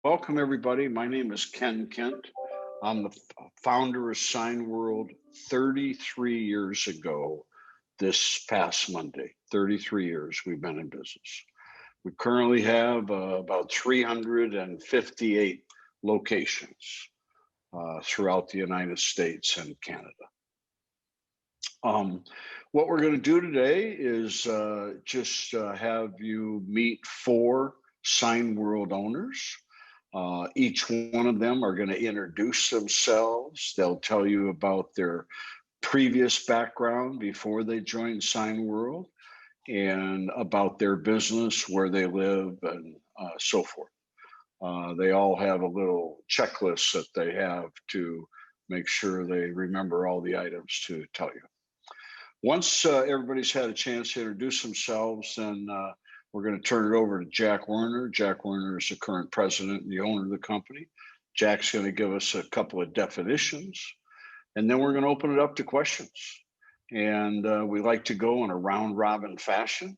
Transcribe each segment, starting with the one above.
Welcome, everybody. My name is Ken Kent. I'm the founder of Signworld 33 years ago this past Monday. 33 years we've been in business. We currently have about 358 locations throughout the United States and Canada. What we're going to do today is just have you meet 4 Signworld owners. Each one of them are going to introduce themselves. They'll tell you about their previous background before they joined Signworld and about their business, where they live, and so forth. They all have a little checklist that they have to make sure they remember all the items to tell you. Once everybody's had a chance to introduce themselves, then we're going to turn it over to Jack Werner. Jack Werner is the current president and the owner of the company. Jack's going to give us a couple of definitions, and then we're going to open it up to questions. And we like to go in a round robin fashion.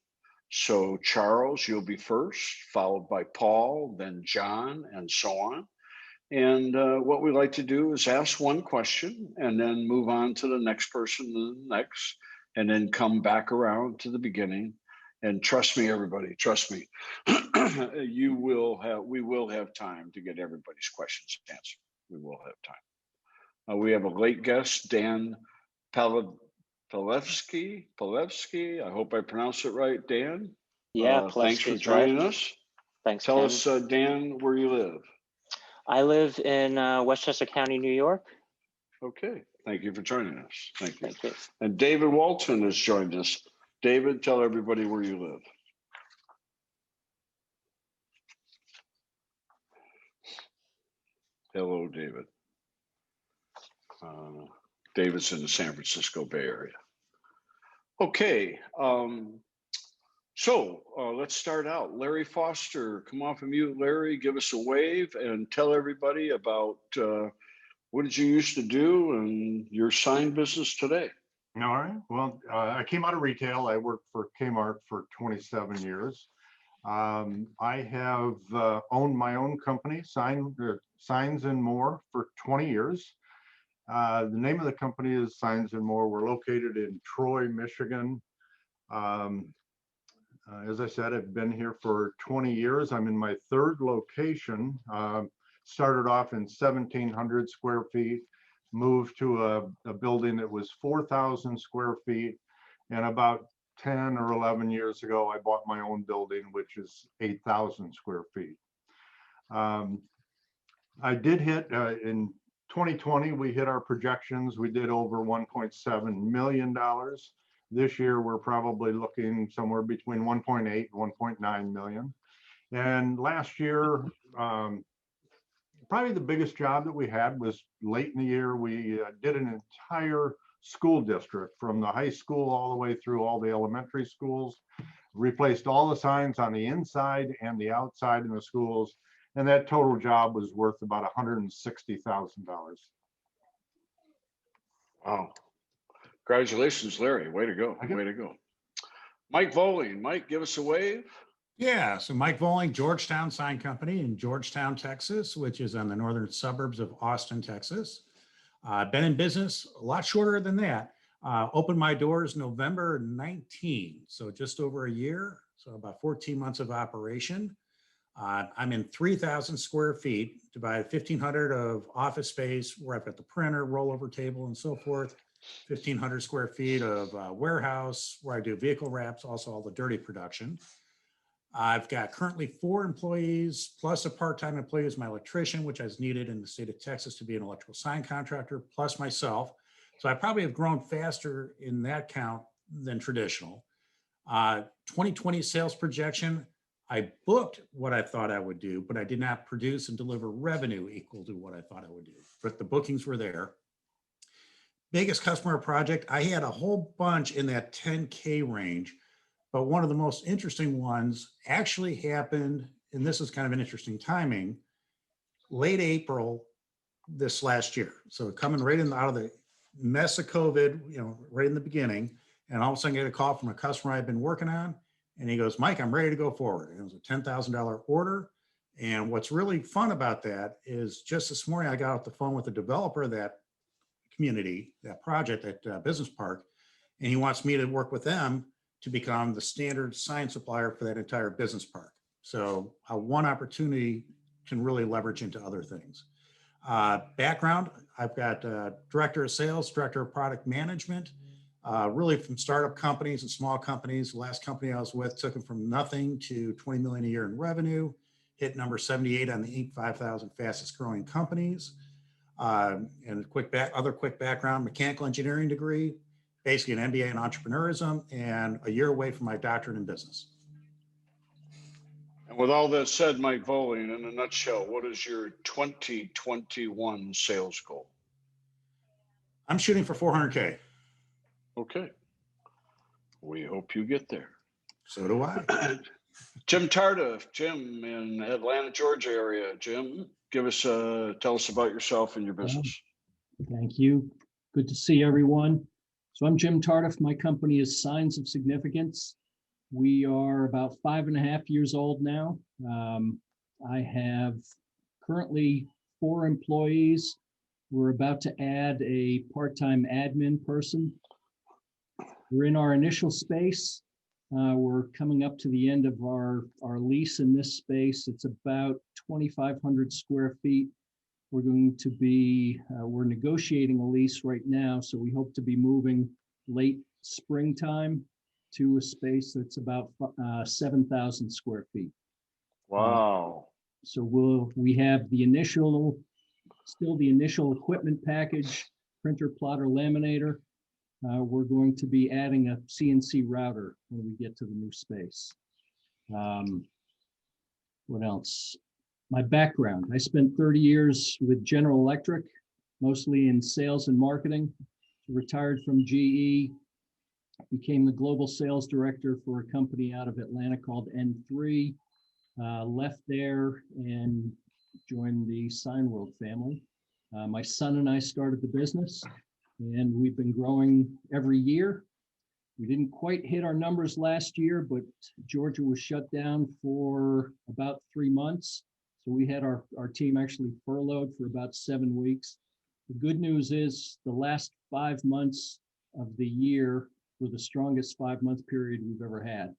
So Charles, you'll be first, followed by Paul, then John, and so on. And what we like to do is ask one question and then move on to the next person, and the next, and then come back around to the beginning. And trust me, everybody, trust me, we will have time to get everybody's questions answered. We will have time. We have a late guest, Dan Palevsky. I hope I pronounced it right, Dan. Yeah, thanks for joining us. Thanks, Tell Ken. us, Dan, where you live. I live in Westchester County, New York. Okay, thank you for joining us. Thank you. Thank you. And David Walton has joined us. David, tell everybody where you live. Hello, David. David's in the San Francisco Bay Area. Okay, so let's start out. Larry Foster, come off of mute, Larry, give us a wave and tell everybody about what did you used to do and your sign business today. All right. Well, I came out of retail. I worked for Kmart for 27 years. I have owned my own company, Signs and More, for 20 years. The name of the company is Signs and More. We're located in Troy, Michigan. As I said, I've been here for 20 years. I'm in my 3rd location. Started off in 1,700 square feet. Moved to a building that was 4,000 square feet, and about 10 or 11 years ago, I bought my own building, which is 8,000 square feet. I did hit, in 2020, we hit our projections. We did over $1.7 million. This year, we're probably looking somewhere between 1.8 and 1.9 million. And last year, probably the biggest job that we had was late in the year. We did an entire school district from the high school all the way through all the elementary schools, replaced all the signs on the inside and the outside in the schools. And that total job was worth about $160,000. Wow. Congratulations, Larry. Way to go. Way to go. Mike Voling. Mike, give us a wave. Yeah, so Mike Voling, Georgetown Sign Company in Georgetown, Texas, which is on the northern suburbs of Austin, Texas. Been in business a lot shorter than that. Opened my doors November 19, so just over a year, so about 14 months of operation. I'm in 3,000 square feet, divided 1,500 of office space where I've got the printer, rollover table, and so forth. 1,500 square feet of warehouse where I do vehicle wraps, also all the dirty production. I've got currently 4 employees, plus a part-time employee as my electrician, which is needed in the state of Texas to be an electrical sign contractor, plus myself. So I probably have grown faster in that count than traditional. 2020 sales projection, I booked what I thought I would do, but I did not produce and deliver revenue equal to what I thought I would do. But the bookings were there. Biggest customer project, I had a whole bunch in that 10K range. But one of the most interesting ones actually happened, and this is kind of an interesting timing, late April this last year. So coming right out of the mess of COVID, right in the beginning, and all of a sudden I get a call from a customer I've been working on, and he goes, Mike, I'm ready to go forward. And it was a $10,000 order. And what's really fun about that is just this morning, I got off the phone with the developer of that community, that project, that business park, and he wants me to work with them to become the standard sign supplier for that entire business park. So one opportunity can really leverage into other things. Background, I've got director of sales, director of product management, really from startup companies and small companies. The last company I was with took them from nothing to 20 million a year in revenue, hit number 78 on the Inc. 5,000 fastest growing companies. And other quick background, mechanical engineering degree, basically an MBA in entrepreneurism, and a year away from my doctorate in business. And with all that said, Mike Voling, in a nutshell, what is your 2021 sales goal? I'm shooting for 400K. Okay. We hope you get there. So do I. Jim Tardif, Jim in Atlanta, Georgia area. Jim, tell us about yourself and your business. Thank you. Good to see everyone. So I'm Jim Tardif. My company is Signs of Significance. We are about 5.5 years old now. I have currently 4 employees. We're about to add a part-time admin person. We're in our initial space. We're coming up to the end of our lease in this space. It's about 2,500 square feet. We're going to be, we're negotiating a lease right now, so we hope to be moving late springtime to a space that's about 7,000 square feet. Wow. So we have still the initial equipment package, printer, plotter, laminator. We're going to be adding a CNC router when we get to the new space. What else? My background, I spent 30 years with General Electric, mostly in sales and marketing. Retired from GE, became the global sales director for a company out of Atlanta called N3, left there and joined the Signworld family. My son and I started the business, and we've been growing every year. We didn't quite hit our numbers last year, but Georgia was shut down for about 3 months. So we had our team actually furloughed for about 7 weeks. The good news is the last 5 months of the year were the strongest 5-month period we've ever had.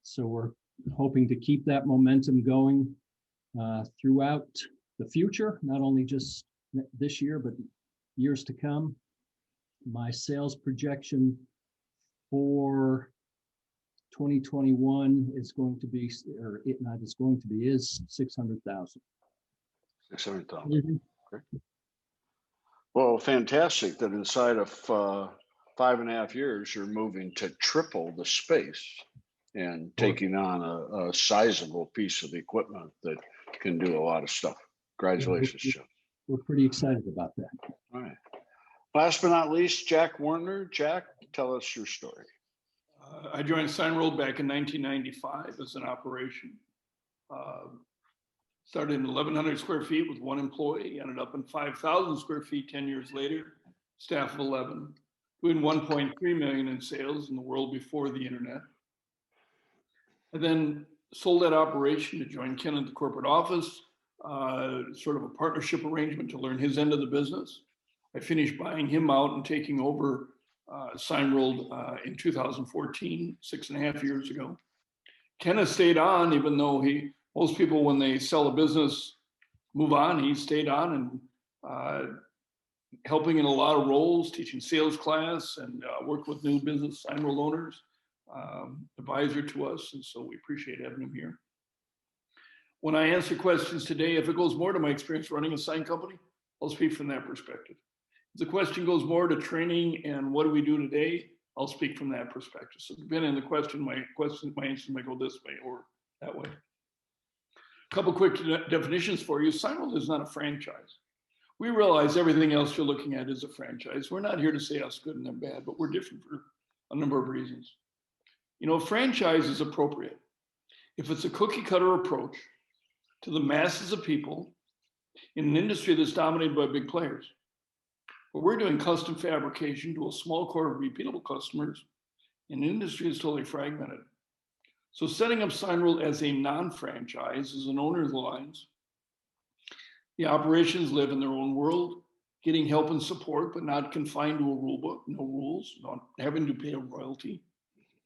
So we're hoping to keep that momentum going throughout the future, not only just this year, but years to come. My sales projection for 2021 is going to be, or it not is going to be, is 600,000. 600,000. Great. Well, fantastic that inside of 5.5 years, you're moving to triple the space and taking on a sizable piece of the equipment that can do a lot of stuff. Congratulations, Jim. We're pretty excited about that. All right. Last but not least, Jack Werner. Jack, tell us your story. I joined Signworld back in 1995 as an operation. Started in 1,100 square feet with 1 employee, ended up in 5,000 square feet 10 years later, staff of 11, doing 1.3 million in sales in the world before the internet. I then sold that operation to join Ken at the corporate office, sort of a partnership arrangement to learn his end of the business. I finished buying him out and taking over Signworld in 2014, 6.5 years ago. Ken has stayed on, even though most people, when they sell a business, move on. He stayed on and helping in a lot of roles, teaching sales class and worked with new business Signworld owners, advisor to us. And so we appreciate having him here. When I answer questions today, if it goes more to my experience running a sign company, I'll speak from that perspective. If the question goes more to training and what do we do today, I'll speak from that perspective. So depending on the question, my answer might go this way or that way. A couple quick definitions for you. Signworld is not a franchise. We realize everything else you're looking at is a franchise. We're not here to say us good and them bad, but we're different for a number of reasons. You know, a franchise is appropriate if it's a cookie cutter approach to the masses of people in an industry that's dominated by big players. But we're doing custom fabrication to a small core of repeatable customers in an industry that's totally fragmented. So setting up Signworld as a non-franchise is an owner's alliance. The operations live in their own world, getting help and support, but not confined to a rule book, no rules, not having to pay a royalty.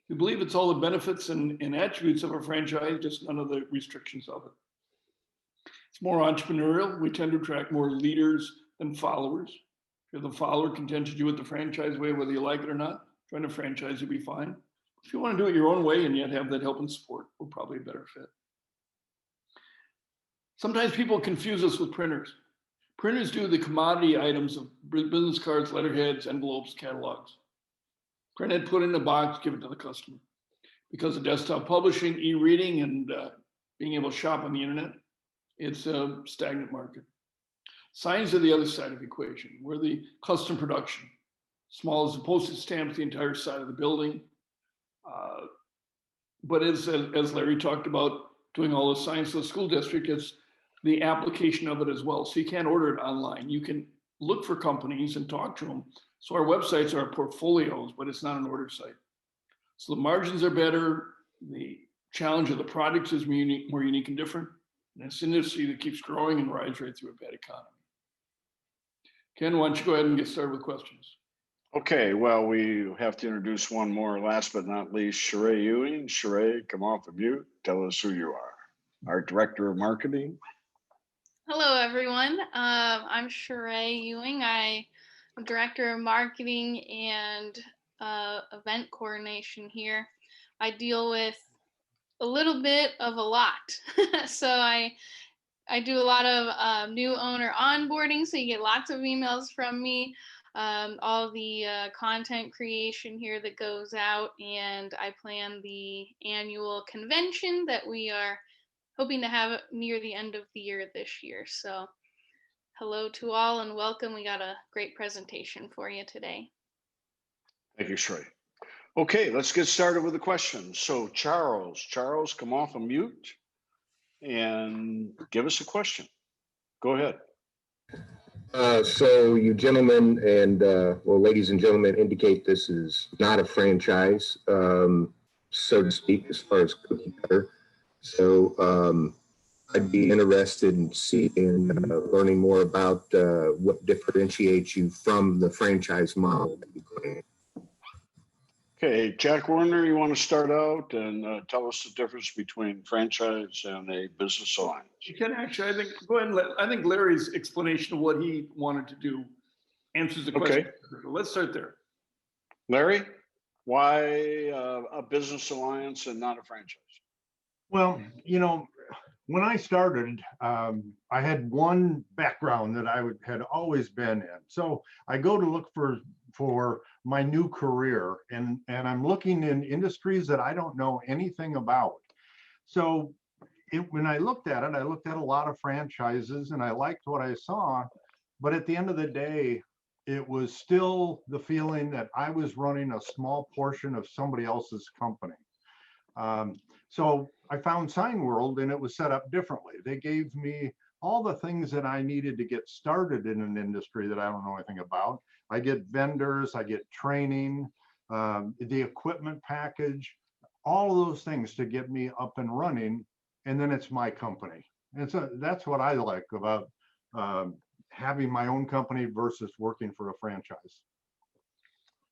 We believe it's all the benefits and attributes of a franchise, just none of the restrictions of it. It's more entrepreneurial. We tend to attract more leaders than followers. If you're the follower, content to do it the franchise way, whether you like it or not, trying to franchise will be fine. If you want to do it your own way and yet have that help and support, we're probably a better fit. Sometimes people confuse us with printers. Printers do the commodity items of business cards, letterheads, envelopes, catalogs. Printed, put in a box, give it to the customer. Because of desktop publishing, e-reading, and being able to shop on the internet, it's a stagnant market. Signs are the other side of the equation. We're the custom production. Small as the postage stamps, the entire side of the building. But as Larry talked about, doing all the signs for the school district, it's the application of it as well. So you can't order it online. You can look for companies and talk to them. So our websites are portfolios, but it's not an order site. So the margins are better. The challenge of the products is more unique and different. And it's an industry that keeps growing and rides right through a bad economy. Ken, why don't you go ahead and get started with questions? Okay, well, we have to introduce one more, last but not least, Sheree Ewing. Sheree, come off of mute. Tell us who you are. Our Director of Marketing. Hello, everyone. I'm Sheree Ewing. I'm Director of Marketing and Event Coordination here. I deal with a little bit of a lot. So I do a lot of new owner onboarding, so you get lots of emails from me. All the content creation here that goes out, and I plan the annual convention that we are hoping to have near the end of the year this year. So hello to all and welcome. We got a great presentation for you today. Thank you, Sheree. Okay, let's get started with the questions. So Charles, come off of mute and give us a question. Go ahead. So you gentlemen and, well, ladies and gentlemen, indicate this is not a franchise, so to speak, as far as cookie cutter. So I'd be interested in learning more about what differentiates you from the franchise model. Okay, Jack Werner, you want to start out and tell us the difference between franchise and a business alliance? You can actually, I think, go ahead and I think Larry's explanation of what he wanted to do answers the question. Okay. Let's start there. Larry, why a business alliance and not a franchise? Well, you know, when I started, I had one background that I had always been in. So I go to look for my new career, and I'm looking in industries that I don't know anything about. So when I looked at it, I looked at a lot of franchises and I liked what I saw, but at the end of the day, it was still the feeling that I was running a small portion of somebody else's company. So I found Signworld, and it was set up differently. They gave me all the things that I needed to get started in an industry that I don't know anything about. I get vendors, I get training, the equipment package, all of those things to get me up and running, and then it's my company. And so that's what I like about having my own company versus working for a franchise.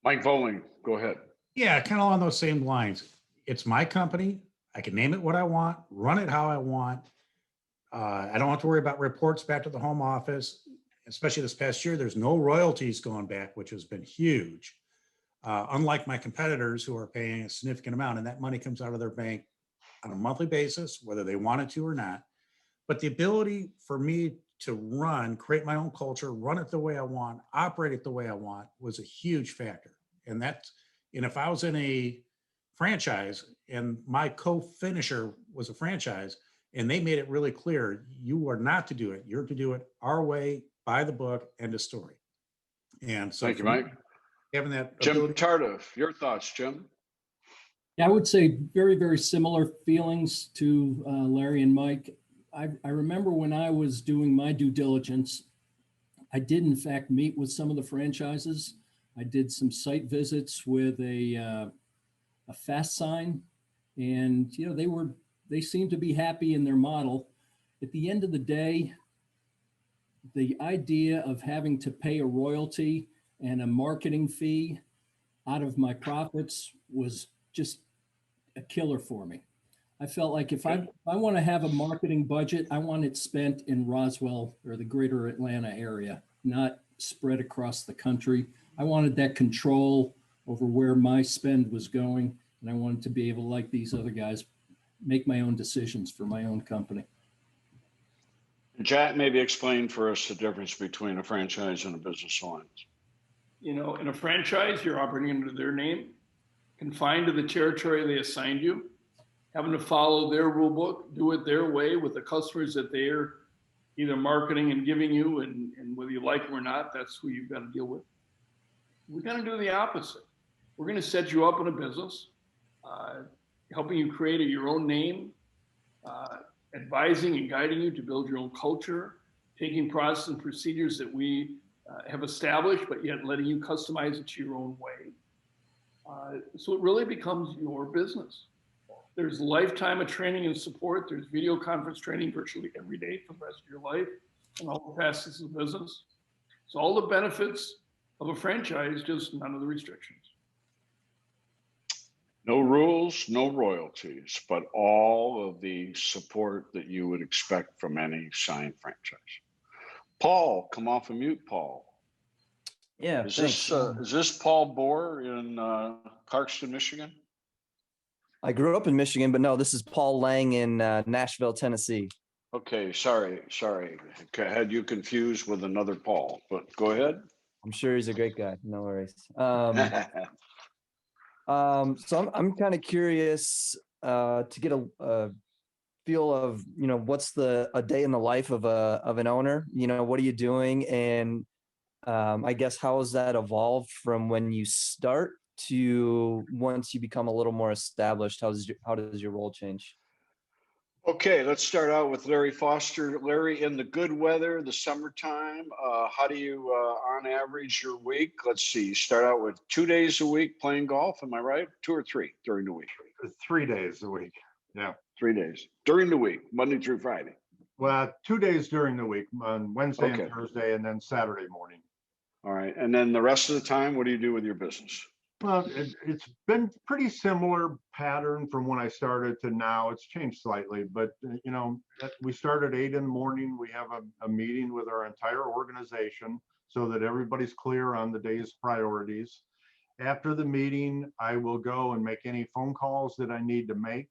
Mike Voling, go ahead. Yeah, kind of along those same lines. It's my company. I can name it what I want, run it how I want. I don't have to worry about reports back to the home office. Especially this past year, there's no royalties going back, which has been huge. Unlike my competitors who are paying a significant amount, and that money comes out of their bank on a monthly basis, whether they wanted to or not. But the ability for me to create my own culture, run it the way I want, operate it the way I want was a huge factor. And if I was in a franchise and my co-finisher was a franchise and they made it really clear, you are not to do it. You're to do it our way, by the book, end of story. And so thank you, Mike. Having that Jim ability- Tardif, your thoughts, Jim? Yeah, I would say very, very similar feelings to Larry and Mike. I remember when I was doing my due diligence, I did in fact meet with some of the franchises. I did some site visits with a fast sign And, you know, they seemed to be happy in their model. At the end of the day, the idea of having to pay a royalty and a marketing fee out of my profits was just a killer for me. I felt like if I want to have a marketing budget, I want it spent in Roswell or the greater Atlanta area, not spread across the country. I wanted that control over where my spend was going. And I wanted to be able, like these other guys, make my own decisions for my own company. Jack, maybe explain for us the difference between a franchise and a business alliance. You know, in a franchise, you're operating under their name, confined to the territory they assigned you, having to follow their rule book, do it their way with the customers that they're either marketing and giving you, and whether you like them or not, that's who you've got to deal with. We're going to do the opposite. We're going to set you up in a business, helping you create your own name, advising and guiding you to build your own culture, taking process and procedures that we have established, but yet letting you customize it to your own way. So it really becomes your business. There's lifetime of training and support. There's video conference training virtually every day for the rest of your life and all the facets of the business. So all the benefits of a franchise, just none of the restrictions. No rules, no royalties, but all of the support that you would expect from any signed franchise. Paul, come off of mute, Paul. Yeah, Is thanks. is this Paul Bohr in Clarkston, Michigan? I grew up in Michigan, but no, this is Paul Lang in Nashville, Tennessee. Okay, sorry. Had you confused with another Paul, but go ahead. I'm sure he's a great guy. No worries. So I'm kind of curious to get a feel of, you know, what's a day in the life of an owner. You know, what are you doing, and I guess how has that evolved from when you start to once you become a little more established? How does your role change? Okay, let's start out with Larry Foster. Larry, in the good weather, the summertime, how do you, on average, your week? Let's see, you start out with 2 days a week playing golf, am I right? 2 or 3 during the week? 3 days a week. Yeah. 3 days during the week, Monday through Friday. Well, 2 days during the week, on Wednesday Okay. and Thursday, and then Saturday morning. All right, and then the rest of the time, what do you do with your business? Well, it's been pretty similar pattern from when I started to now. It's changed slightly, but you know, we start at 8 in the morning. We have a meeting with our entire organization so that everybody's clear on the day's priorities. After the meeting, I will go and make any phone calls that I need to make.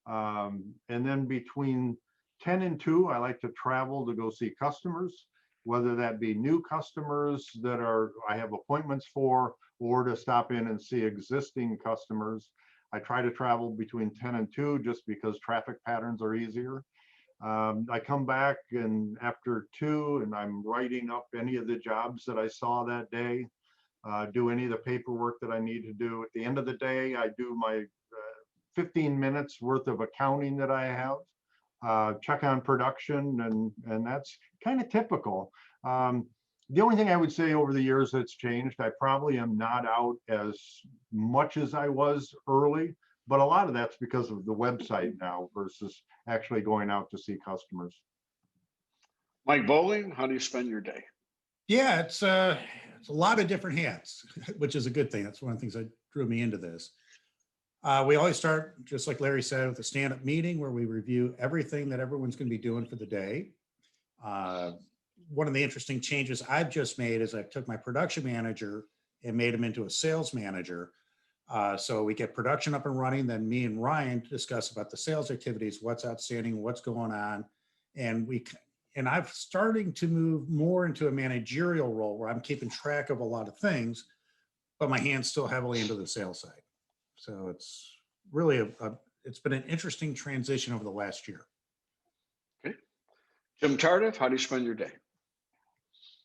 And then between 10 and 2, I like to travel to go see customers, whether that be new customers that I have appointments for, or to stop in and see existing customers. I try to travel between 10 and 2 just because traffic patterns are easier. I come back and after 2, and I'm writing up any of the jobs that I saw that day, do any of the paperwork that I need to do. At the end of the day, I do my 15 minutes worth of accounting that I have, check on production, and that's kind of typical. The only thing I would say over the years that's changed, I probably am not out as much as I was early, but a lot of that's because of the website now versus actually going out to see customers. Mike Bowling, how do you spend your day? Yeah, it's a lot of different hats, which is a good thing. That's one of the things that drew me into this. We always start, just like Larry said, with a stand-up meeting where we review everything that everyone's going to be doing for the day. One of the interesting changes I've just made is I took my production manager and made him into a sales manager. So we get production up and running. Then me and Ryan discuss about the sales activities, what's outstanding, what's going on. And I'm starting to move more into a managerial role where I'm keeping track of a lot of things, but my hand's still heavily into the sales side. So it's really it's been an interesting transition over the last year. Okay. Jim Tardif, how do you spend your day?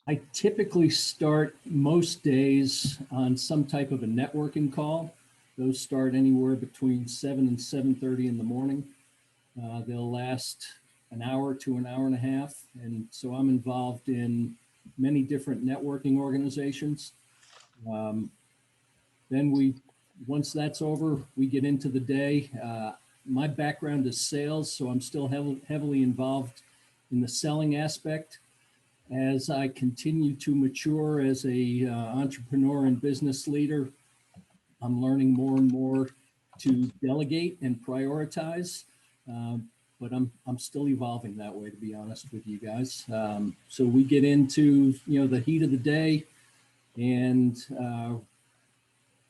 I typically start most days on some type of a networking call. Those start anywhere between 7 and 7:30 in the morning. They'll last an hour to an hour and a half. And so I'm involved in many different networking organizations. Then we once that's over, we get into the day. My background is sales, so I'm still heavily involved in the selling aspect. As I continue to mature as a entrepreneur and business leader, I'm learning more and more to delegate and prioritize. But I'm still evolving that way, to be honest with you guys. So we get into, the heat of the day, and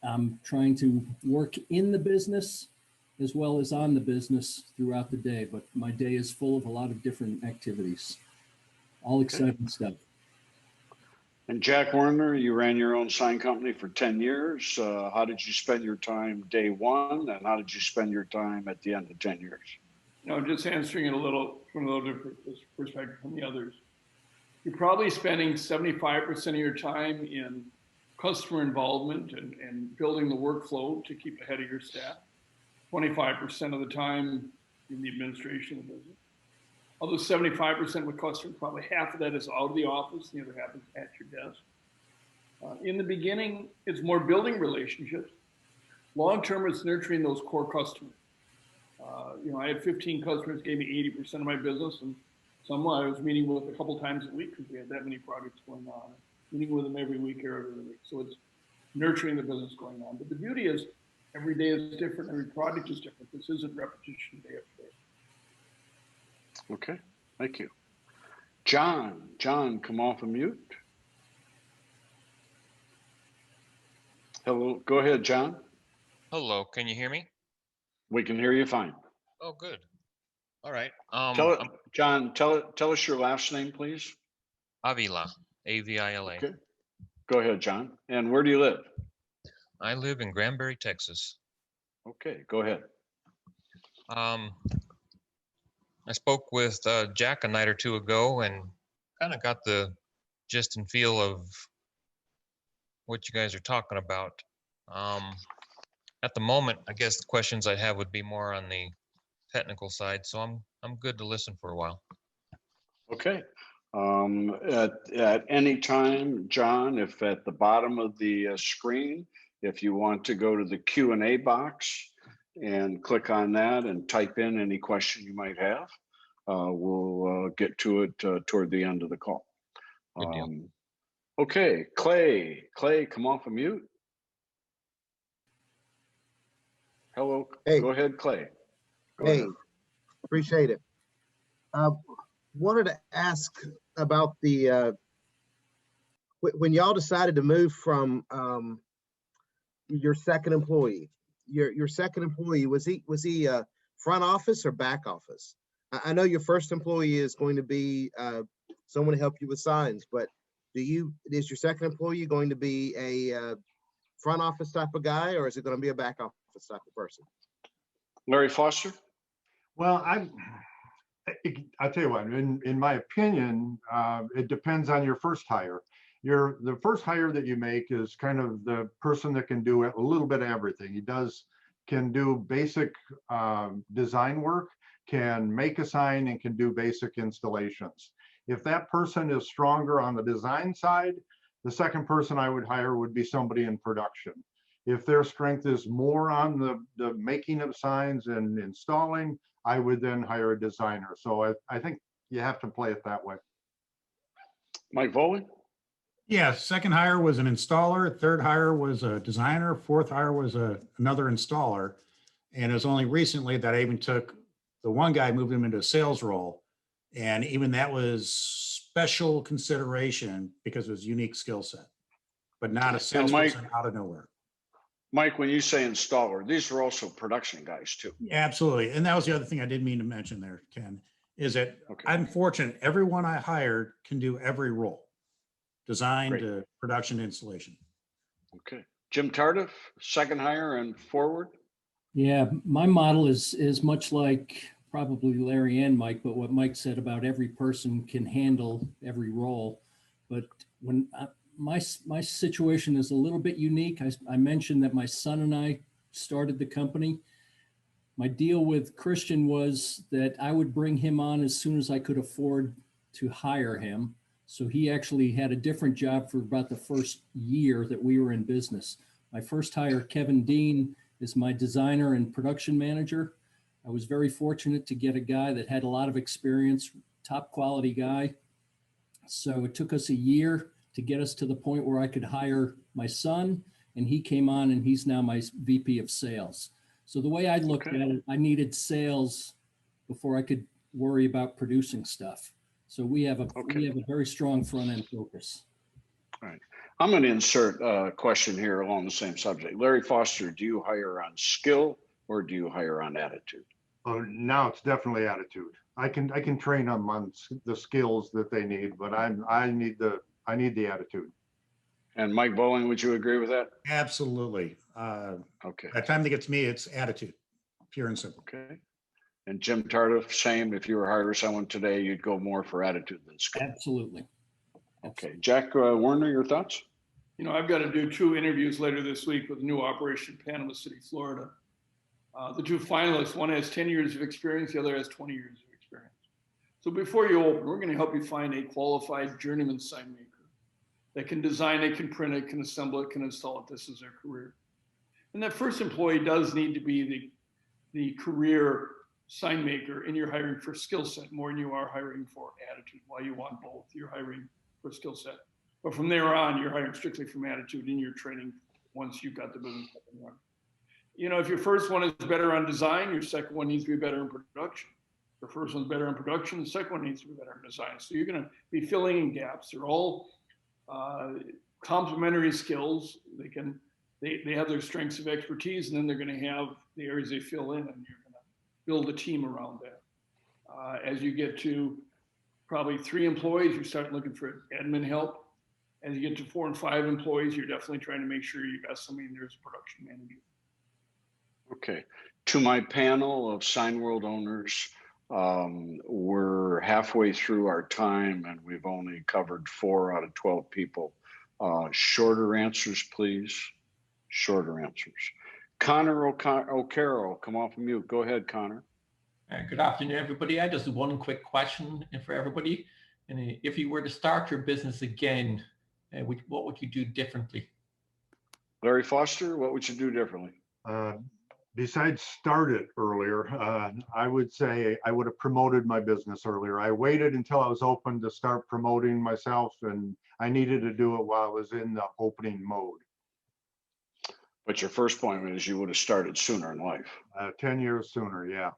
I'm trying to work in the business as well as on the business throughout the day. But my day is full of a lot of different activities, all exciting stuff. And Jack Werner, you ran your own sign company for 10 years. How did you spend your time day one, and how did you spend your time at the end of 10 years? Just answering it from a little different perspective from the others. You're probably spending 75% of your time in customer involvement and building the workflow to keep ahead of your staff. 25% of the time in the administration of the business. Although 75% with customers, probably half of that is out of the office, the other half is at your desk. In the beginning, it's more building relationships. Long-term, it's nurturing those core customers. I had 15 customers, gave me 80% of my business, and some I was meeting with a couple times a week because we had that many projects going on. Meeting with them every week or every week. So it's nurturing the business going on. But the beauty is every day is different, every project is different. This isn't repetition day after day. Okay, thank you. John, come off of mute. Hello, go ahead, John. Hello, can you hear me? We can hear you fine. Oh, good. All right. John, tell us your last name, please. Avila, A-V-I-L-A. Okay, go ahead, John. And where do you live? I live in Granbury, Texas. Okay, go ahead. I spoke with Jack a night or two ago and kind of got the gist and feel of what you guys are talking about. At the moment, I guess the questions I have would be more on the technical side, so I'm good to listen for a while. Okay. At any time, John, if at the bottom of the screen, if you want to go to the Q&A box and click on that and type in any question you might have, we'll get to it toward the end of the call. Good deal. Okay, Clay, come off of mute. Hello, Hey. Go ahead, Clay. Go Hey, ahead. appreciate it. Wanted to ask about the when y'all decided to move from your second employee. Your second employee, was he front office or back office? I know your first employee is going to be someone to help you with signs, but is your second employee going to be a front office type of guy, or is it going to be a back office type of person? Larry Foster? Well, I'll tell you what, in my opinion, it depends on your first hire. The first hire that you make is kind of the person that can do a little bit of everything. Can do basic design work, can make a sign, and can do basic installations. If that person is stronger on the design side, the second person I would hire would be somebody in production. If their strength is more on the making of signs and installing, I would then hire a designer. So I think you have to play it that way. Mike Volin? Yeah, second hire was an installer, third hire was a designer, fourth hire was another installer. And it was only recently that I even took the one guy, moved him into a sales role. And even that was special consideration because it was unique skill set, but not a salesperson out of nowhere. Mike, when you say installer, these are also production guys too. Yeah, absolutely. And that was the other thing I did mean to mention there, Ken, is that I'm fortunate everyone I hired can do every role, design to production to installation. Okay. Jim Tardif, second hire and forward. Yeah, my model is much like probably Larry and Mike, but what Mike said about every person can handle every role. But when my situation is a little bit unique. I mentioned that my son and I started the company. My deal with Christian was that I would bring him on as soon as I could afford to hire him. So he actually had a different job for about the first year that we were in business. My first hire, Kevin Dean, is my designer and production manager. I was very fortunate to get a guy that had a lot of experience, top quality guy. So it took us a year to get us to the point where I could hire my son, and he came on and he's now my VP of sales. So the way I looked at it, I needed sales before I could worry about producing stuff. So we have a very strong front end focus. All right. I'm going to insert a question here along the same subject. Larry Foster, do you hire on skill or do you hire on attitude? Oh, now it's definitely attitude. I can train them on the skills that they need, but I need the attitude. And Mike Bowling, would you agree with that? Absolutely. Okay. By the time they get to me, it's attitude, pure and simple. Okay. And Jim Tardif, same. If you were hiring someone today, you'd go more for attitude than skill. Absolutely. Okay. Jack Werner, your thoughts? You know, I've got to do 2 interviews later this week with a new operation in Panama City, Florida. The 2 finalists, one has 10 years of experience, the other has 20 years of experience. So before you open, we're going to help you find a qualified journeyman sign maker that can design it, can print it, can assemble it, can install it. This is their career. And that first employee does need to be the career sign maker, and you're hiring for skill set more than you are hiring for attitude. While you want both, you're hiring for skill set. But from there on, you're hiring strictly from attitude in your training once you've got the business up and running. You know, if your first one is better on design, your second one needs to be better in production. Your first one's better in production, the second one needs to be better in design. So you're going to be filling in gaps. They're all complementary skills. They have their strengths of expertise, and then they're going to have the areas they fill in, and you're going to build a team around that. As you get to probably 3 employees, you start looking for admin help. As you get to 4 and 5 employees, you're definitely trying to make sure you've got somebody in there as a production manager. Okay. To my panel of Signworld owners, we're halfway through our time and we've only covered 4 out of 12 people. Shorter answers, please. Shorter answers. Connor O'Carroll, come off of mute. Go ahead, Connor. Good afternoon, everybody. I just have one quick question for everybody. And if you were to start your business again, what would you do differently? Larry Foster, what would you do differently? Besides start it earlier, I would say I would have promoted my business earlier. I waited until I was open to start promoting myself, and I needed to do it while I was in the opening mode. But your first point is you would have started sooner in life. 10 years sooner, yeah.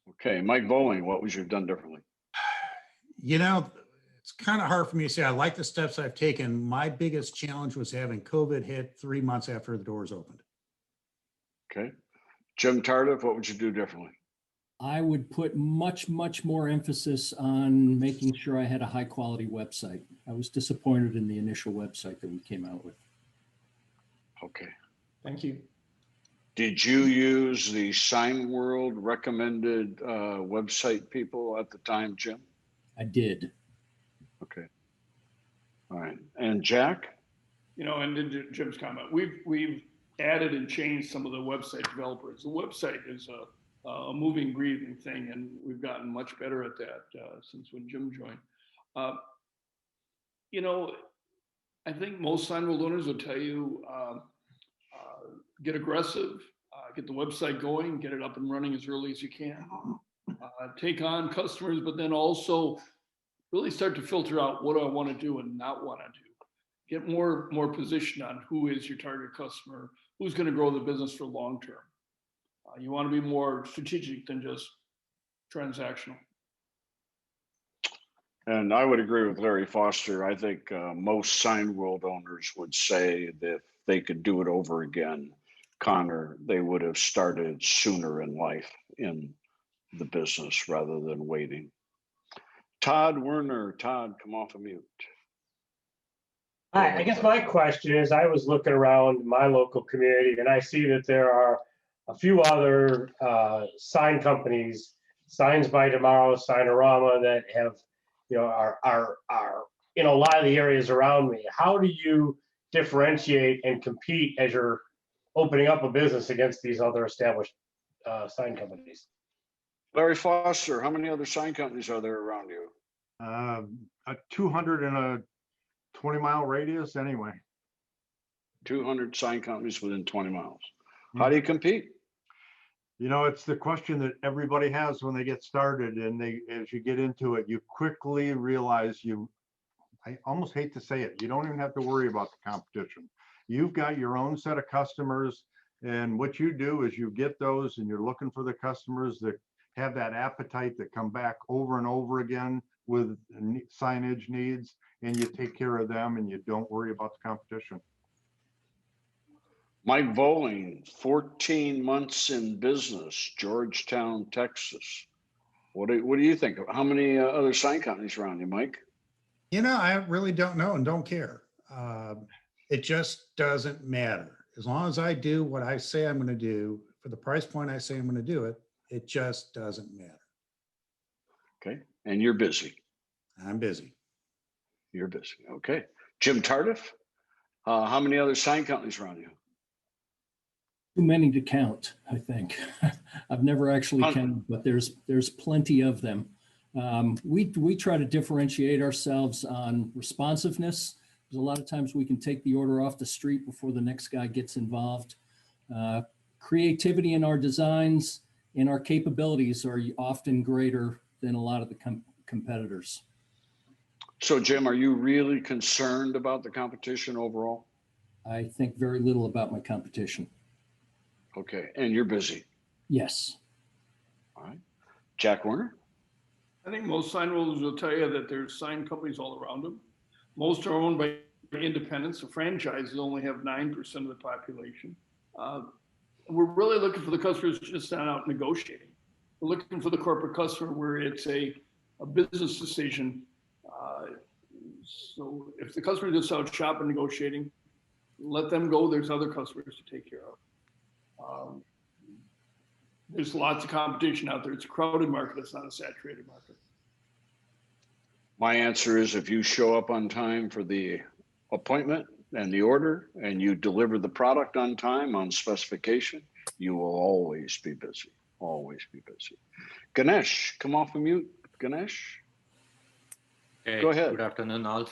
Okay, Mike Bowling, what would you have done differently? You know, it's kind of hard for me to say. I like the steps I've taken. My biggest challenge was having COVID hit 3 months after the doors opened. Okay. Jim Tardif, what would you do differently? I would put much more emphasis on making sure I had a high quality website. I was disappointed in the initial website that we came out with. Okay. Thank you. Did you use the Signworld recommended website people at the time, Jim? I did. Okay. All right. And Jack? You know, and to Jim's comment, we've added and changed some of the website developers. The website is a moving, breathing thing, and we've gotten much better at that since when Jim joined. You know, I think most Signworld owners will tell you, get aggressive, get the website going, get it up and running as early as you can. Take on customers, but then also really start to filter out what do I want to do and not want to do. Get more positioned on who is your target customer, who's going to grow the business for long term. You want to be more strategic than just transactional. And I would agree with Larry Foster. I think most Signworld owners would say that if they could do it over again, Connor, they would have started sooner in life in the business rather than waiting. Todd Werner, Todd, come off of mute. Hi, I guess my question is, I was looking around my local community and I see that there are a few other sign companies, Signs by Tomorrow, Signorama, that have, you know, are in a lot of the areas around me. How do you differentiate and compete as you're opening up a business against these other established sign companies? Larry Foster, how many other sign companies are there around you? 200 in a 20-mile radius anyway. 200 sign companies within 20 miles. How do you compete? You know, it's the question that everybody has when they get started, and as you get into it, you quickly realize I almost hate to say it, you don't even have to worry about the competition. You've got your own set of customers, and what you do is you get those and you're looking for the customers that have that appetite, that come back over and over again with signage needs, and you take care of them and you don't worry about the competition. Mike Voling, 14 months in business, Georgetown, Texas. What do you think? How many other sign companies around you, Mike? You know, I really don't know and don't care. It just doesn't matter. As long as I do what I say I'm going to do for the price point I say I'm going to do it, it just doesn't matter. Okay. And you're busy. I'm busy. You're busy. Okay. Jim Tardif, how many other sign companies around you? Too many to count, I think. I've never actually counted, but there's plenty of them. We try to differentiate ourselves on responsiveness, because a lot of times we can take the order off the street before the next guy gets involved. Creativity in our designs and our capabilities are often greater than a lot of the competitors. So Jim, are you really concerned about the competition overall? I think very little about my competition. Okay, and you're busy. Yes. All right. Jack Werner? I think most sign rollers will tell you that there's sign companies all around them. Most are owned by independents. The franchises only have 9% of the population. We're really looking for the customers to just stand out negotiating. We're looking for the corporate customer where it's a business decision. So if the customer just out shopping, negotiating, let them go. There's other customers to take care of. There's lots of competition out there. It's a crowded market. It's not a saturated market. My answer is if you show up on time for the appointment and the order and you deliver the product on time, on specification, you will always be busy. Always be busy. Ganesh, come off of mute. Ganesh. Okay, go ahead. Good afternoon, all.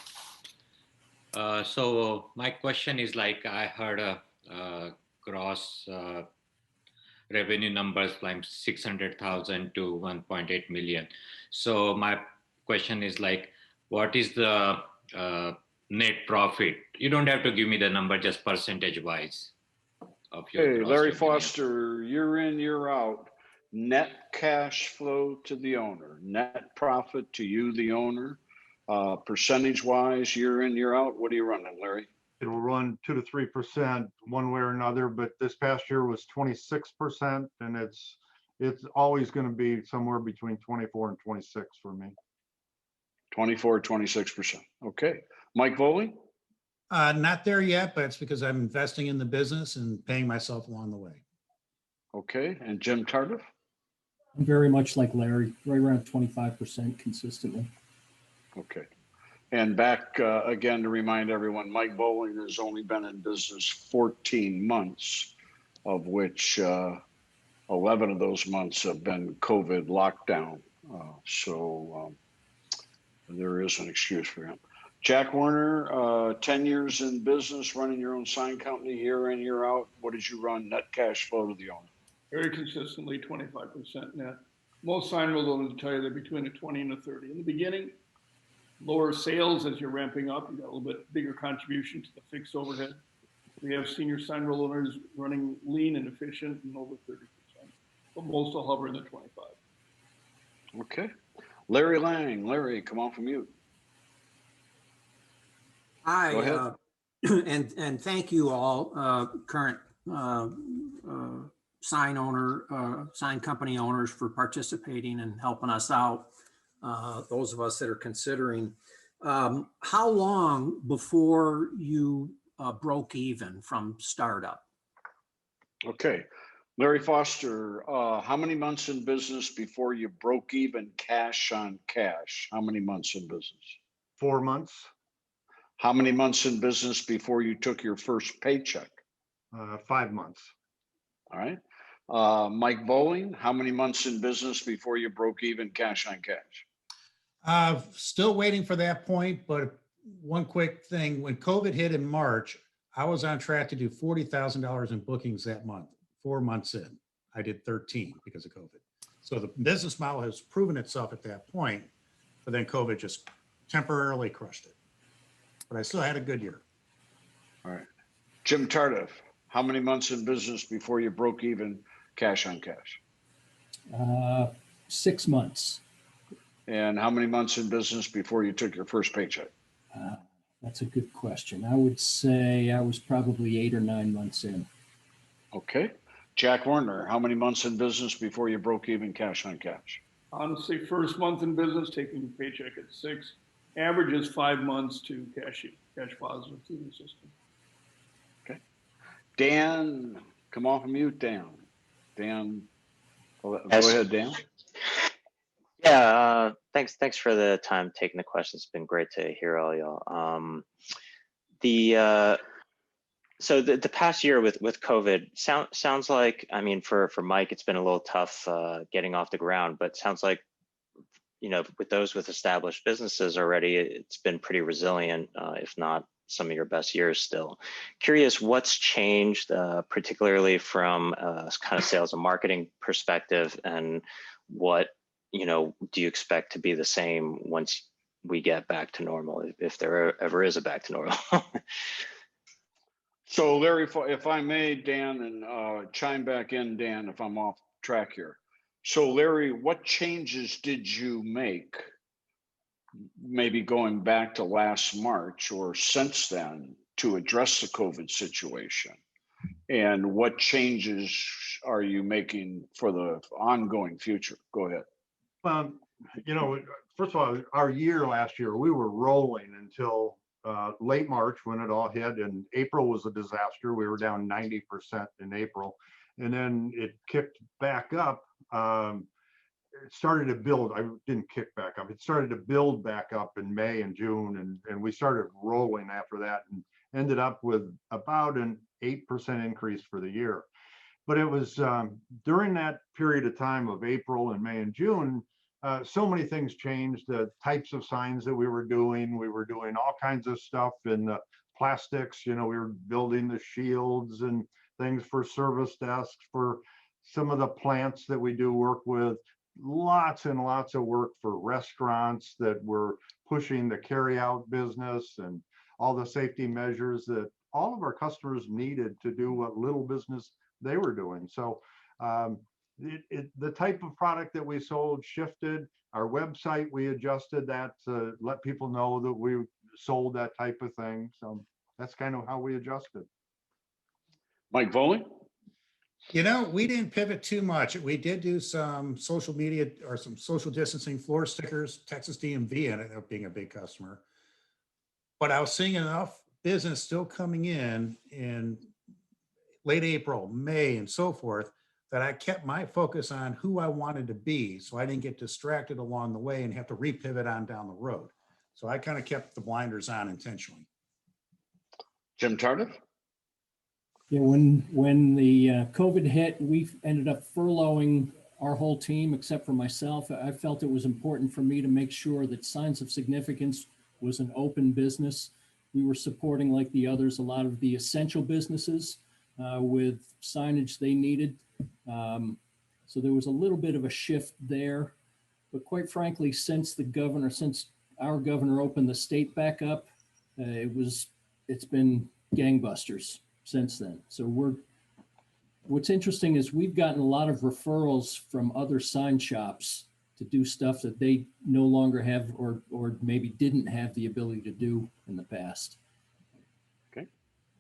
So my question is like I heard a gross revenue numbers from 600,000 to 1.8 million. So my question is like, what is the net profit? You don't have to give me the number, just percentage wise of your Hey, gross Larry revenue. Foster, year in, year out, net cash flow to the owner, net profit to you, the owner, percentage wise, year in, year out. What are you running, Larry? It will run 2 to 3% one way or another, but this past year was 26%, and it's always going to be somewhere between 24 and 26 for me. 24, 26%. Okay. Mike Voling? Not there yet, but it's because I'm investing in the business and paying myself along the way. Okay. And Jim Tardif? I'm very much like Larry, right around 25% consistently. Okay. And back again to remind everyone, Mike Voling has only been in business 14 months, of which 11 of those months have been COVID lockdown. So there is an excuse for him. Jack Werner, 10 years in business, running your own sign company year in, year out. What did you run net cash flow to the owner? Very consistently, 25% net. Most sign rollers will tell you they're between a 20 and a 30. In the beginning, lower sales as you're ramping up, you got a little bit bigger contribution to the fixed overhead. We have senior sign roll owners running lean and efficient and over 30%, but most will hover in the 25. Okay. Larry Lang. Larry, come off of mute. Hi, Go ahead. and thank you all, current sign company owners for participating and helping us out. Those of us that are considering. How long before you broke even from startup? Okay. Larry Foster, how many months in business before you broke even cash on cash? How many months in business? 4 months. How many months in business before you took your first paycheck? 5 months. All right. Mike Voling, how many months in business before you broke even cash on cash? Still waiting for that point, but one quick thing. When COVID hit in March, I was on track to do $40,000 in bookings that month, 4 months in. I did 13 because of COVID. So the business model has proven itself at that point, but then COVID just temporarily crushed it. But I still had a good year. All right. Jim Tardif, how many months in business before you broke even cash on cash? 6 months. And how many months in business before you took your first paycheck? That's a good question. I would say I was probably 8 or 9 months in. Okay. Jack Werner, how many months in business before you broke even cash on cash? Honestly, first month in business, taking a paycheck at 6, average is 5 months to cash positive through the system. Okay. Dan, come off of mute, Dan. Dan, go ahead, Dan. Yeah, thanks for the time taking the questions. It's been great to hear all y'all. So the past year with COVID sounds like, I mean, for Mike, it's been a little tough getting off the ground, but sounds like, you know, with those with established businesses already, it's been pretty resilient, if not some of your best years still. Curious what's changed, particularly from a kind of sales and marketing perspective, and what, you know, do you expect to be the same once we get back to normal, if there ever is a back to normal? So Larry, if I may, Dan, and chime back in, Dan, if I'm off track here. So Larry, what changes did you make, maybe going back to last March or since then, to address the COVID situation? And what changes are you making for the ongoing future? Go ahead. You know, first of all, our year last year, we were rolling until late March when it all hit, and April was a disaster. We were down 90% in April, and then it kicked back up. It started to build. I didn't kick back up. It started to build back up in May and June, and we started rolling after that, and ended up with about an 8% increase for the year. But it was during that period of time of April and May and June, so many things changed. The types of signs that we were doing all kinds of stuff in the plastics. You know, we were building the shields and things for service desks, for some of the plants that we do work with. Lots and lots of work for restaurants that were pushing the carry-out business and all the safety measures that all of our customers needed to do what little business they were doing. So the type of product that we sold shifted. Our website, we adjusted that to let people know that we sold that type of thing. So that's kind of how we adjusted. Mike Voley? You know, we didn't pivot too much. We did do some social media or some social distancing floor stickers. Texas DMV ended up being a big customer. But I was seeing enough business still coming in late April, May, and so forth, that I kept my focus on who I wanted to be, so I didn't get distracted along the way and have to repivot on down the road. So I kind of kept the blinders on intentionally. Jim Tardif? Yeah, when the COVID hit, we ended up furloughing our whole team except for myself. I felt it was important for me to make sure that Signs of Significance was an open business. We were supporting, like the others, a lot of the essential businesses with signage they needed. So there was a little bit of a shift there. But quite frankly, since our governor opened the state back up, it's been gangbusters since then. So what's interesting is we've gotten a lot of referrals from other sign shops to do stuff that they no longer have or maybe didn't have the ability to do in the past. Okay.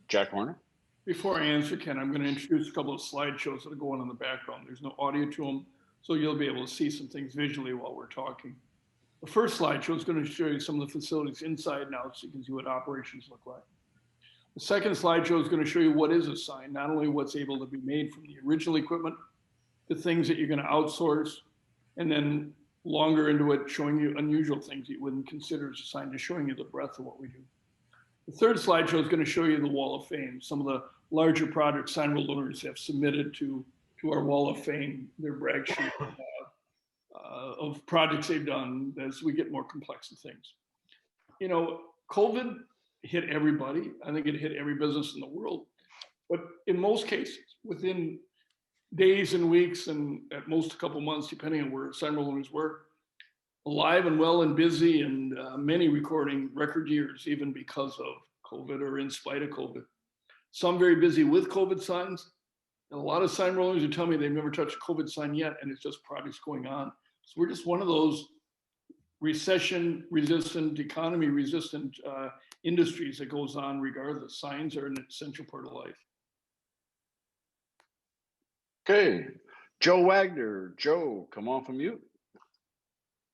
Jack Werner? Before I answer, Ken, I'm going to introduce a couple of slideshows that are going on in the background. There's no audio to them, so you'll be able to see some things visually while we're talking. The first slideshow is going to show you some of the facilities inside and out, so you can see what operations look like. The second slideshow is going to show you what is a sign, not only what's able to be made from the original equipment, the things that you're going to outsource, and then longer into it, showing you unusual things that you wouldn't consider as a sign, just showing you the breadth of what we do. The third slideshow is going to show you the Wall of Fame, some of the larger projects Signworld Owners have submitted to our Wall of Fame, their brag sheet of projects they've done as we get more complex in things. You know, COVID hit everybody. I think it hit every business in the world. But in most cases, within days and weeks, and at most a couple months, depending on where Signworld Owners were, alive and well and busy, and many recording record years, even because of COVID or in spite of COVID. Some very busy with COVID signs. And a lot of Signworld Owners who tell me they've never touched a COVID sign yet, and it's just projects going on. So we're just one of those recession-resistant, economy-resistant industries that goes on regardless. Signs are an essential part of life. Okay, Joe Wagner. Joe, come off of mute.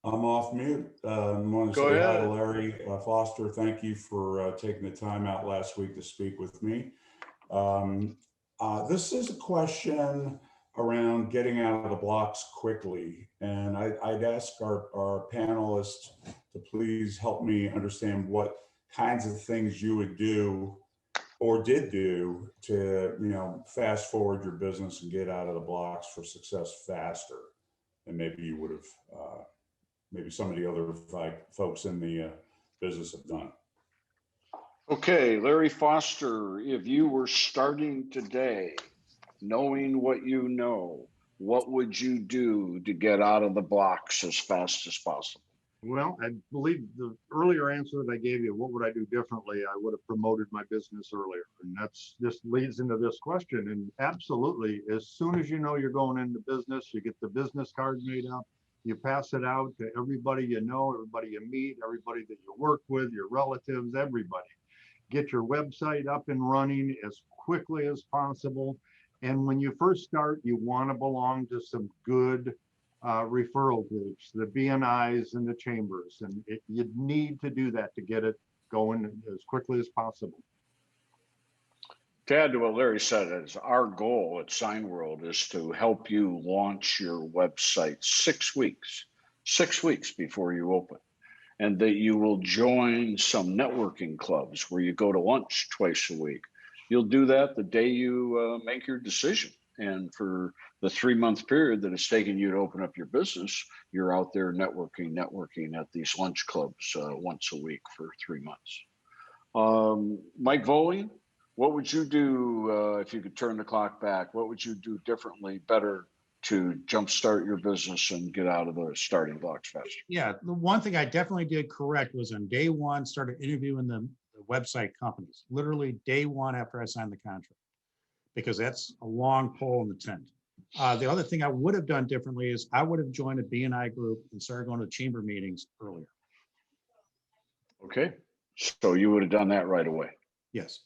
I'm off mute. I want to Go say hi ahead. to Larry Foster. Thank you for taking the time out last week to speak with me. This is a question around getting out of the blocks quickly. And I'd ask our panelists to please help me understand what kinds of things you would do or did do to, fast forward your business and get out of the blocks for success faster than maybe you would have, maybe some of the other folks in the business have done. Okay, Larry Foster, if you were starting today, knowing what you know, what would you do to get out of the blocks as fast as possible? Well, I believe the earlier answer that I gave you, what would I do differently? I would have promoted my business earlier. And that's just leads into this question. And absolutely, as soon as you know you're going into business, you get the business card made up, you pass it out to everybody you know, everybody you meet, everybody that you work with, your relatives, everybody. Get your website up and running as quickly as possible. And when you first start, you want to belong to some good referral groups, the BNIs and the chambers. And you need to do that to get it going as quickly as possible. To add to what Larry said, is our goal at Signworld is to help you launch your website 6 weeks before you open. And that you will join some networking clubs where you go to lunch twice a week. You'll do that the day you make your decision. And for the 3-month period that it's taken you to open up your business, you're out there networking at these lunch clubs once a week for 3 months. Mike Voling, what would you do if you could turn the clock back? What would you do differently, better to jumpstart your business and get out of the starting blocks faster? Yeah, the one thing I definitely did correct was on day one, started interviewing the website companies, literally day one after I signed the contract, because that's a long pole in the tent. The other thing I would have done differently is I would have joined a BNI group and started going to chamber meetings earlier. Okay, so you would have done that right away. Yes.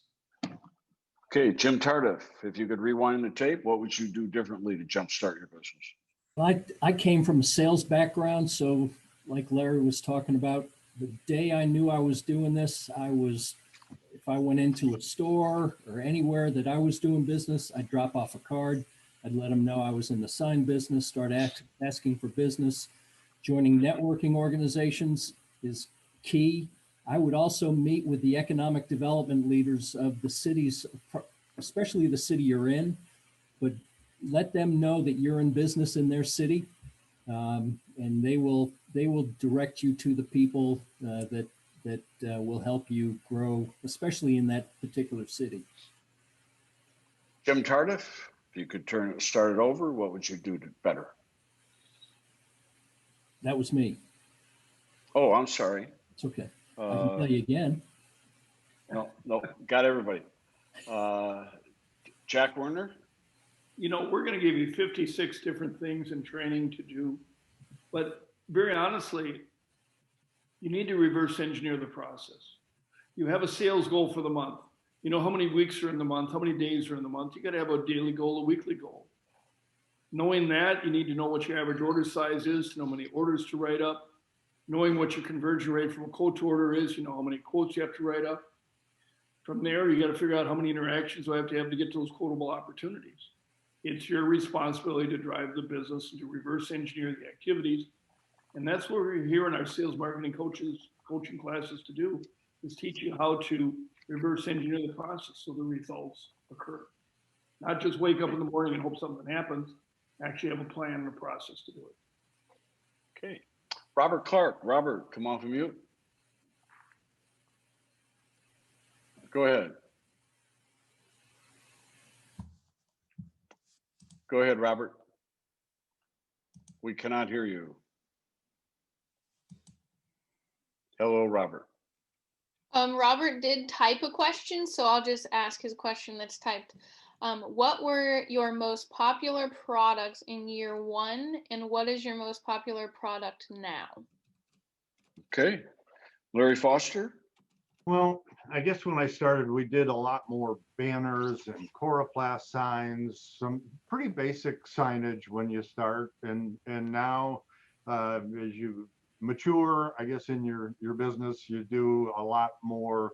Okay, Jim Tardif, if you could rewind the tape, what would you do differently to jumpstart your business? Well, I came from a sales background, so like Larry was talking about, the day I knew I was doing this, if I went into a store or anywhere that I was doing business, I'd drop off a card. I'd let them know I was in the sign business, start asking for business. Joining networking organizations is key. I would also meet with the economic development leaders of the cities, especially the city you're in, but let them know that you're in business in their city, and they will direct you to the people that will help you grow, especially in that particular city. Jim Tardif, if you could start it over, what would you do better? That was me. Oh, I'm sorry. It's okay. I can tell you again. No, got everybody. Jack Werner? We're going to give you 56 different things in training to do, but very honestly, you need to reverse engineer the process. You have a sales goal for the month. You know how many weeks are in the month, how many days are in the month. You got to have a daily goal, a weekly goal. Knowing that, you need to know what your average order size is, to know how many orders to write up. Knowing what your conversion rate from a quote to order is, you know how many quotes you have to write up. From there, you got to figure out how many interactions you have to get those quotable opportunities. It's your responsibility to drive the business and to reverse engineer the activities. And that's what we're here in our sales marketing coaching classes to do, is teach you how to reverse engineer the process so the results occur. Not just wake up in the morning and hope something happens, actually have a plan and a process to do it. Okay. Robert Clark. Robert, come off of mute. Go ahead. Go ahead, Robert. We cannot hear you. Hello, Robert. Robert did type a question, so I'll just ask his question that's typed. What were your most popular products in year one, and what is your most popular product now? Okay. Larry Foster? Well, I guess when I started, we did a lot more banners and coroplast signs, some pretty basic signage when you start. And now, as you mature, I guess in your business, you do a lot more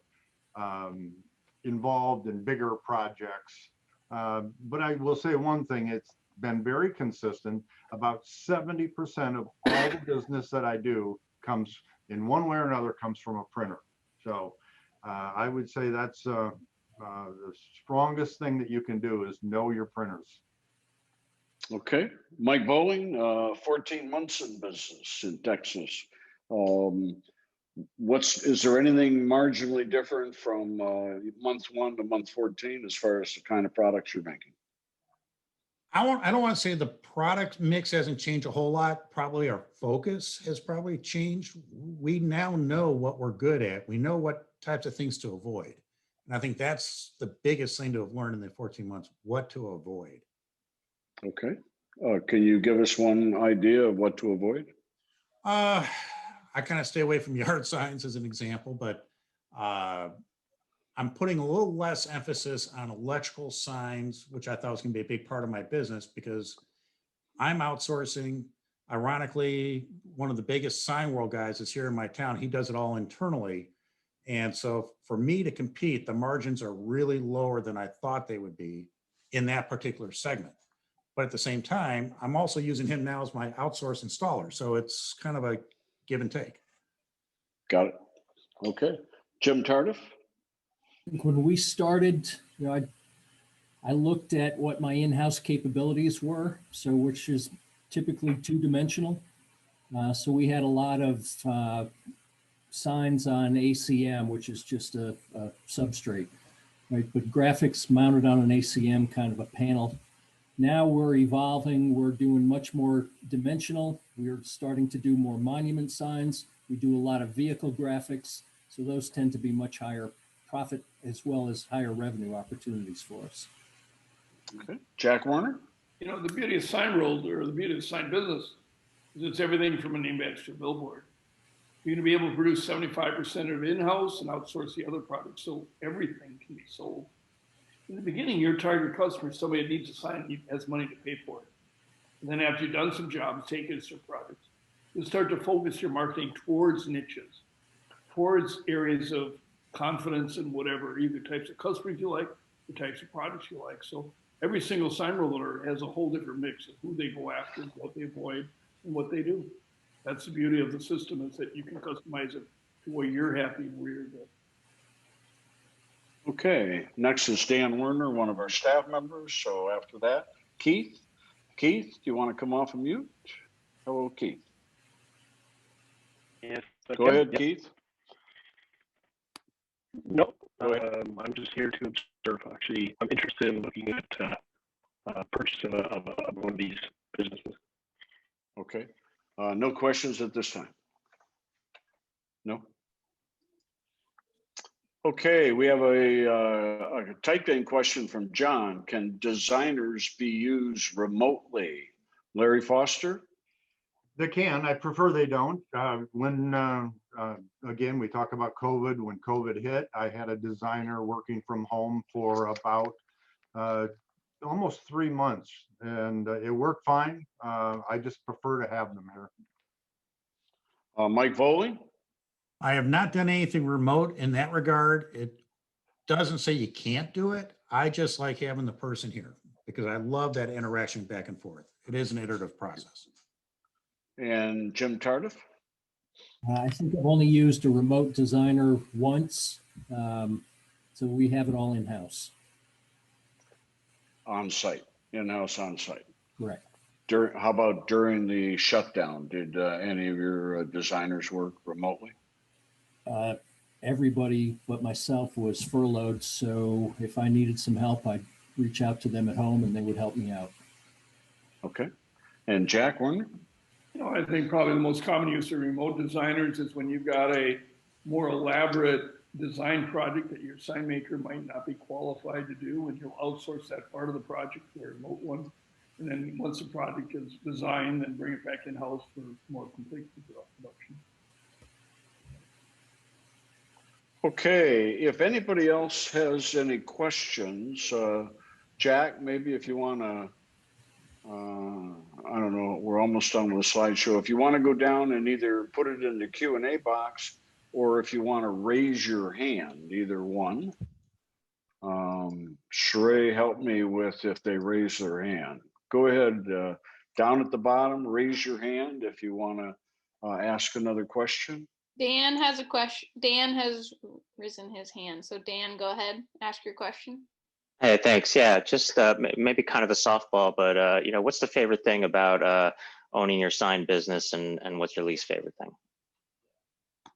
involved in bigger projects. But I will say one thing, it's been very consistent. About 70% of all the business that I do comes in one way or another comes from a printer. So I would say that's the strongest thing that you can do is know your printers. Okay. Mike Bowling, 14 months in business in Texas. Is there anything marginally different from month 1 to month 14 as far as the kind of products you're making? I don't want to say the product mix hasn't changed a whole lot. Probably our focus has probably changed. We now know what we're good at. We know what types of things to avoid. And I think that's the biggest thing to have learned in the 14 months, what to avoid. Okay. Can you give us one idea of what to avoid? I kind of stay away from yard signs as an example, but I'm putting a little less emphasis on electrical signs, which I thought was going to be a big part of my business because I'm outsourcing. Ironically, one of the biggest Signworld guys is here in my town. He does it all internally. And so for me to compete, the margins are really lower than I thought they would be in that particular segment. But at the same time, I'm also using him now as my outsourced installer. So it's kind of a give and take. Got it. Okay. Jim Tardif? When we started, I looked at what my in-house capabilities were, so which is typically two-dimensional. So we had a lot of signs on ACM, which is just a substrate, right? But graphics mounted on an ACM kind of a panel. Now we're evolving. We're doing much more dimensional. We're starting to do more monument signs. We do a lot of vehicle graphics. So those tend to be much higher profit as well as higher revenue opportunities for us. Okay. Jack Werner? You know, the beauty of Signworld, or the beauty of sign business, is it's everything from a name badge to a billboard. You're going to be able to produce 75% of in-house and outsource the other products, so everything can be sold. In the beginning, your target customer is somebody that needs a sign and has money to pay for it. And then after you've done some jobs, take it as some products, you'll start to focus your marketing towards niches, towards areas of confidence in whatever, either types of customers you like, the types of products you like. So every single Signworld owner has a whole different mix of who they go after, what they avoid, and what they do. That's the beauty of the system, is that you can customize it to where you're happy and where you're good. Okay, next is Dan Werner, one of our staff members. So after that, Keith. Keith, do you want to come off of mute? Hello, Keith. Yes. Go ahead, yep. Keith. Nope. I'm just here to observe. Actually, I'm interested in looking at purchase of one of these businesses. Okay. No questions at this time? No? Okay, we have a typed in question from John. Can designers be used remotely? Larry Foster? They can. I prefer they don't. Again, we talk about COVID. When COVID hit, I had a designer working from home for about almost 3 months, and it worked fine. I just prefer to have them here. Mike Foley? I have not done anything remote in that regard. It doesn't say you can't do it. I just like having the person here because I love that interaction back and forth. It is an iterative process. And Jim Tardif? I think I've only used a remote designer once. So we have it all in-house. On-site, in-house on-site. Correct. How about during the shutdown? Did any of your designers work remotely? everybody but myself was furloughed. So if I needed some help, I'd reach out to them at home and they would help me out. Okay. And Jack, Werner? I think probably the most common use of remote designers is when you've got a more elaborate design project that your sign maker might not be qualified to do, and you'll outsource that part of the project for a remote one. And then once the project is designed, then bring it back in-house for more complete production. Okay, if anybody else has any questions, Jack, maybe if you want to, I don't know, we're almost done with the slideshow. If you want to go down and either put it in the Q&A box, or if you want to raise your hand, either one. Sheree, help me with if they raise their hand. Go ahead, down at the bottom, raise your hand if you want to ask another question. Dan has a question. Dan has risen his hand. So Dan, go ahead, ask your question. Hey, thanks. Yeah, just maybe kind of a softball, but what's the favorite thing about owning your sign business, and what's your least favorite thing?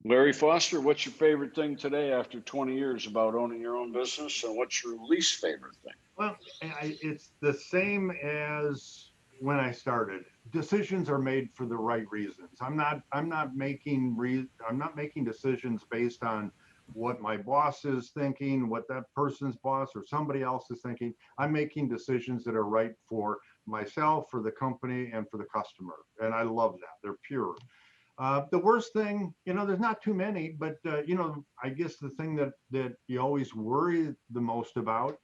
Larry Foster, what's your favorite thing today after 20 years about owning your own business, and what's your least favorite thing? Well, it's the same as when I started. Decisions are made for the right reasons. I'm not making decisions based on what my boss is thinking, what that person's boss or somebody else is thinking. I'm making decisions that are right for myself, for the company, and for the customer. And I love that. They're pure. The worst thing, there's not too many, but I guess the thing that you always worry the most about,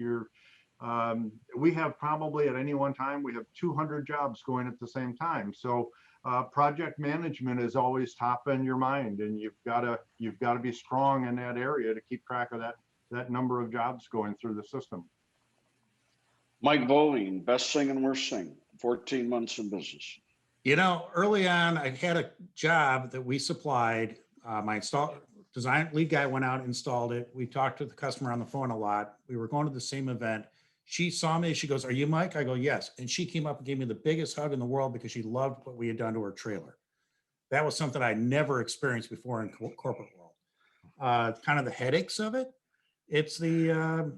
we have probably at any one time, we have 200 jobs going at the same time. So project management is always top in your mind, and you've got to be strong in that area to keep track of that number of jobs going through the system. Mike Bowling, best thing and worst thing, 14 months in business. Early on, I had a job that we supplied. My design lead guy went out, installed it. We talked to the customer on the phone a lot. We were going to the same event. She saw me. She goes, "Are you Mike?" I go, "Yes." And she came up and gave me the biggest hug in the world because she loved what we had done to her trailer. That was something I never experienced before in corporate world. Kind of the headaches of it. It's the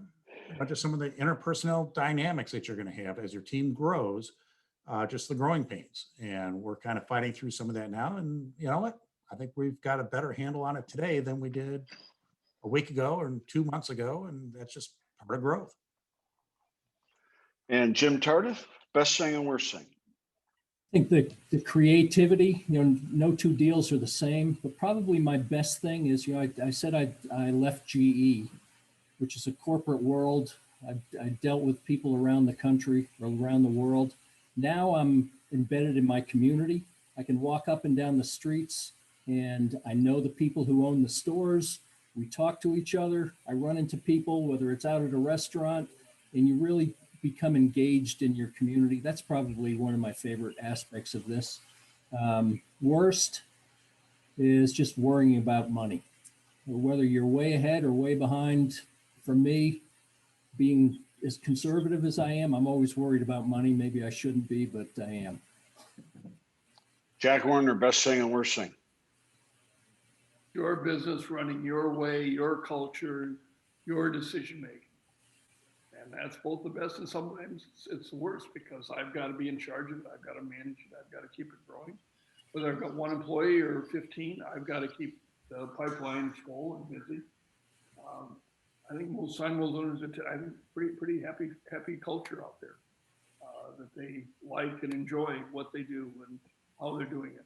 just some of the interpersonal dynamics that you're going to have as your team grows. Just the growing pains, and we're kind of fighting through some of that now. And you know what? I think we've got a better handle on it today than we did a week ago or 2 months ago, and that's just part of growth. And Jim Tardif, best thing and worst thing. I think the creativity, no two deals are the same, but probably my best thing is, I said I left GE, which is a corporate world. I dealt with people around the country or around the world. Now I'm embedded in my community. I can walk up and down the streets, and I know the people who own the stores. We talk to each other. I run into people, whether it's out at a restaurant, and you really become engaged in your community. That's probably one of my favorite aspects of this. Worst is just worrying about money. Whether you're way ahead or way behind, for me, being as conservative as I am, I'm always worried about money. Maybe I shouldn't be, but I am. Jack Werner, best thing and worst thing. Your business running your way, your culture, your decision making. And that's both the best and sometimes it's the worst because I've got to be in charge of it. I've got to manage it. I've got to keep it growing. Whether I've got one employee or 15, I've got to keep the pipeline full and busy. I think most Signworld owners are, I think, pretty happy culture out there that they like and enjoy what they do and how they're doing it.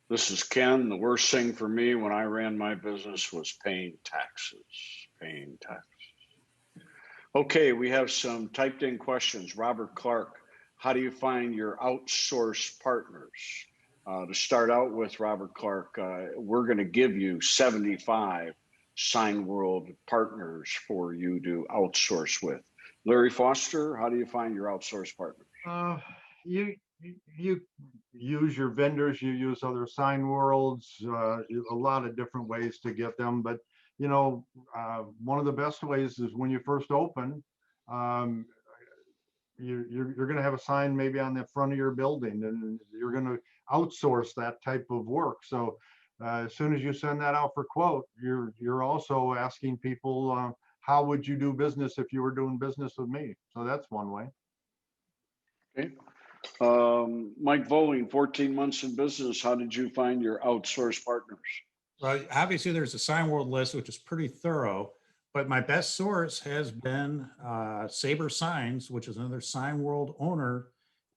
This is Ken. The worst thing for me when I ran my business was paying taxes. Okay, we have some typed in questions. Robert Clark, how do you find your outsourced partners? To start out with, Robert Clark, we're going to give you 75 Signworld partners for you to outsource with. Larry Foster, how do you find your outsourced partners? You use your vendors, you use other Signworlds, a lot of different ways to get them. But one of the best ways is when you first open, you're going to have a sign maybe on the front of your building, and you're going to outsource that type of work. So as soon as you send that out for quote, you're also asking people, how would you do business if you were doing business with me? So that's one way. Okay. Mike Voling, 14 months in business. How did you find your outsourced partners? Well, obviously there's a Signworld list, which is pretty thorough, but my best source has been Saber Signs, which is another Signworld owner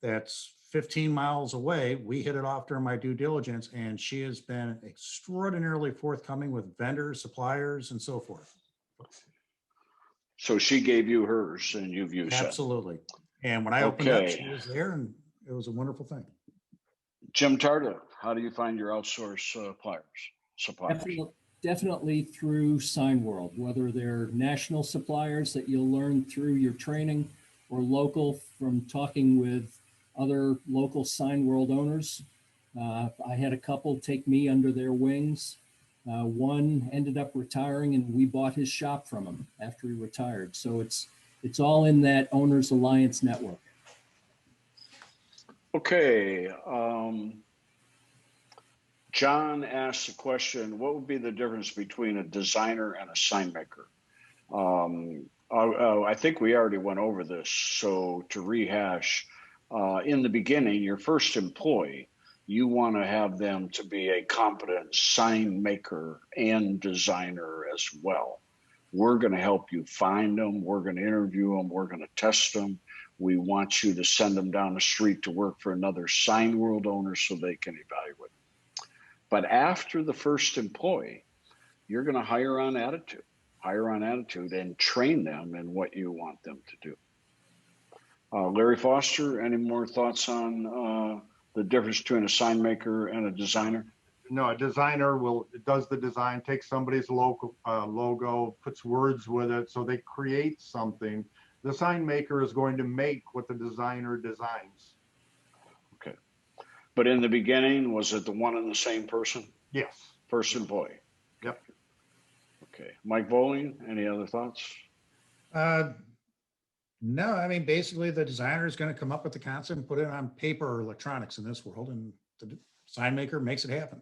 that's 15 miles away. We hit it off during my due diligence, and she has been extraordinarily forthcoming with vendors, suppliers, and so forth. So she gave you hers and you've used it. Absolutely. And when I opened up, she was there, and it was a wonderful thing. Jim Tarda, how do you find your outsourced suppliers? Definitely through Signworld, whether they're national suppliers that you'll learn through your training, or local from talking with other local Signworld owners. I had a couple take me under their wings. One ended up retiring, and we bought his shop from him after he retired. So it's all in that Owners Alliance network. Okay. John asked the question, what would be the difference between a designer and a sign maker? I think we already went over this. So to rehash, in the beginning, your first employee, you want to have them to be a competent sign maker and designer as well. We're going to help you find them. We're going to interview them. We're going to test them. We want you to send them down the street to work for another Signworld owner so they can evaluate. But after the first employee, you're going to hire on attitude and train them in what you want them to do. Larry Foster, any more thoughts on the difference between a sign maker and a designer? No, a designer does the design, takes somebody's logo, puts words with it, so they create something. The sign maker is going to make what the designer designs. Okay. But in the beginning, was it the one and the same person? Yes. First employee? Yep. Okay. Mike Voling, any other thoughts? No, I mean, basically the designer is going to come up with the concept and put it on paper or electronics in this world, and the sign maker makes it happen.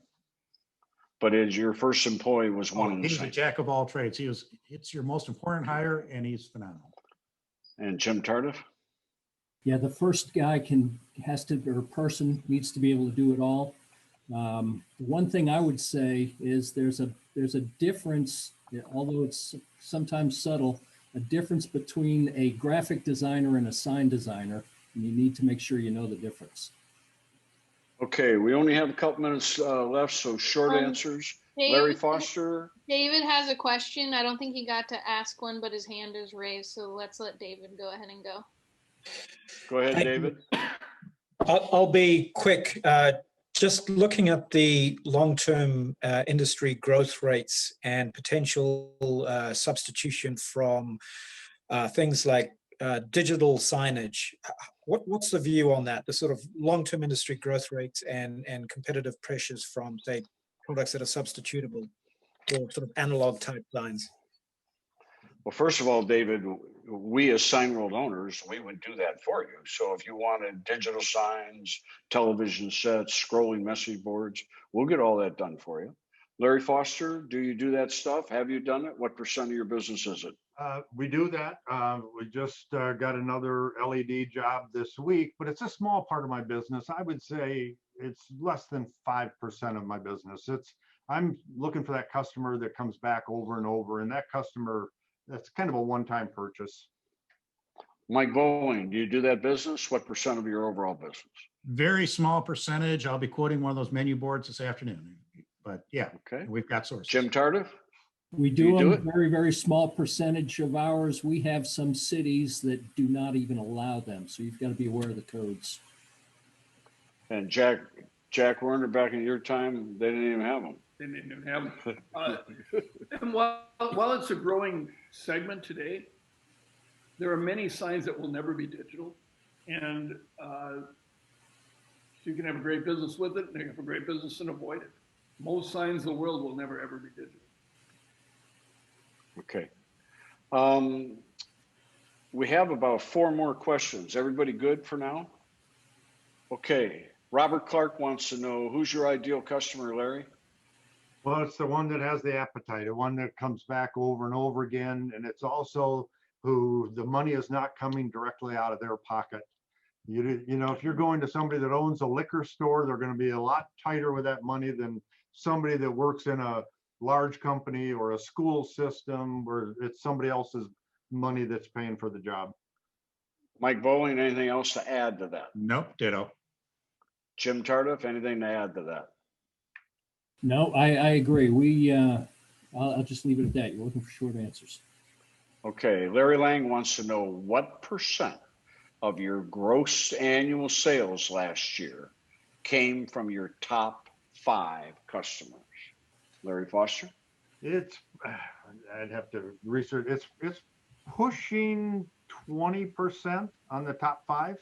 But as your first employee was one and the He's same. a jack of all trades. It's your most important hire, and he's phenomenal. And Jim Tardif? Yeah, the first guy person needs to be able to do it all. One thing I would say is there's a difference, although it's sometimes subtle, a difference between a graphic designer and a sign designer, and you need to make sure you know the difference. Okay, we only have a couple minutes left, so short answers. Larry Foster. David has a question. I don't think he got to ask one, but his hand is raised, so let's let David go ahead and go. Go ahead, David. I'll be quick. Just looking at the long-term industry growth rates and potential substitution from things like digital signage. What's the view on that? The sort of long-term industry growth rates and competitive pressures from, say, products that are substitutable or sort of analog type signs? Well, first of all, David, we as Signworld owners, we would do that for you. So if you wanted digital signs, television sets, scrolling message boards, we'll get all that done for you. Larry Foster, do you do that stuff? Have you done it? What % of your business is it? We do that. We just got another LED job this week, but it's a small part of my business. I would say it's less than 5% of my business. I'm looking for that customer that comes back over and over, and that customer, that's kind of a one-time purchase. Mike Voling, do you do that business? What % of your overall business? Very small percentage. I'll be quoting one of those menu boards this afternoon. But yeah, okay, we've got sources. Jim Tardif? We do a very, very small percentage of ours. We have some cities that do not even allow them. So you've got to be aware of the codes. And Jack Werner, back in your time, they didn't even have them. They didn't even have them. And while it's a growing segment today, there are many signs that will never be digital. And you can have a great business with it, and you can have a great business and avoid it. Most signs in the world will never, ever be digital. Okay. We have about 4 more questions. Everybody good for now? Okay. Robert Clark wants to know, who's your ideal customer, Larry? Well, it's the one that has the appetite, the one that comes back over and over again. And it's also who the money is not coming directly out of their pocket. You know, if you're going to somebody that owns a liquor store, they're going to be a lot tighter with that money than somebody that works in a large company or a school system where it's somebody else's money that's paying for the job. Mike Bowling, anything else to add to that? Nope, ditto. Jim Tardif, anything to add to that? No, I agree. I'll just leave it at that. You're looking for short answers. Okay, Larry Lang wants to know what percent of your gross annual sales last year came from your top 5 customers. Larry Foster? I'd have to research. It's pushing 20% on the top 5.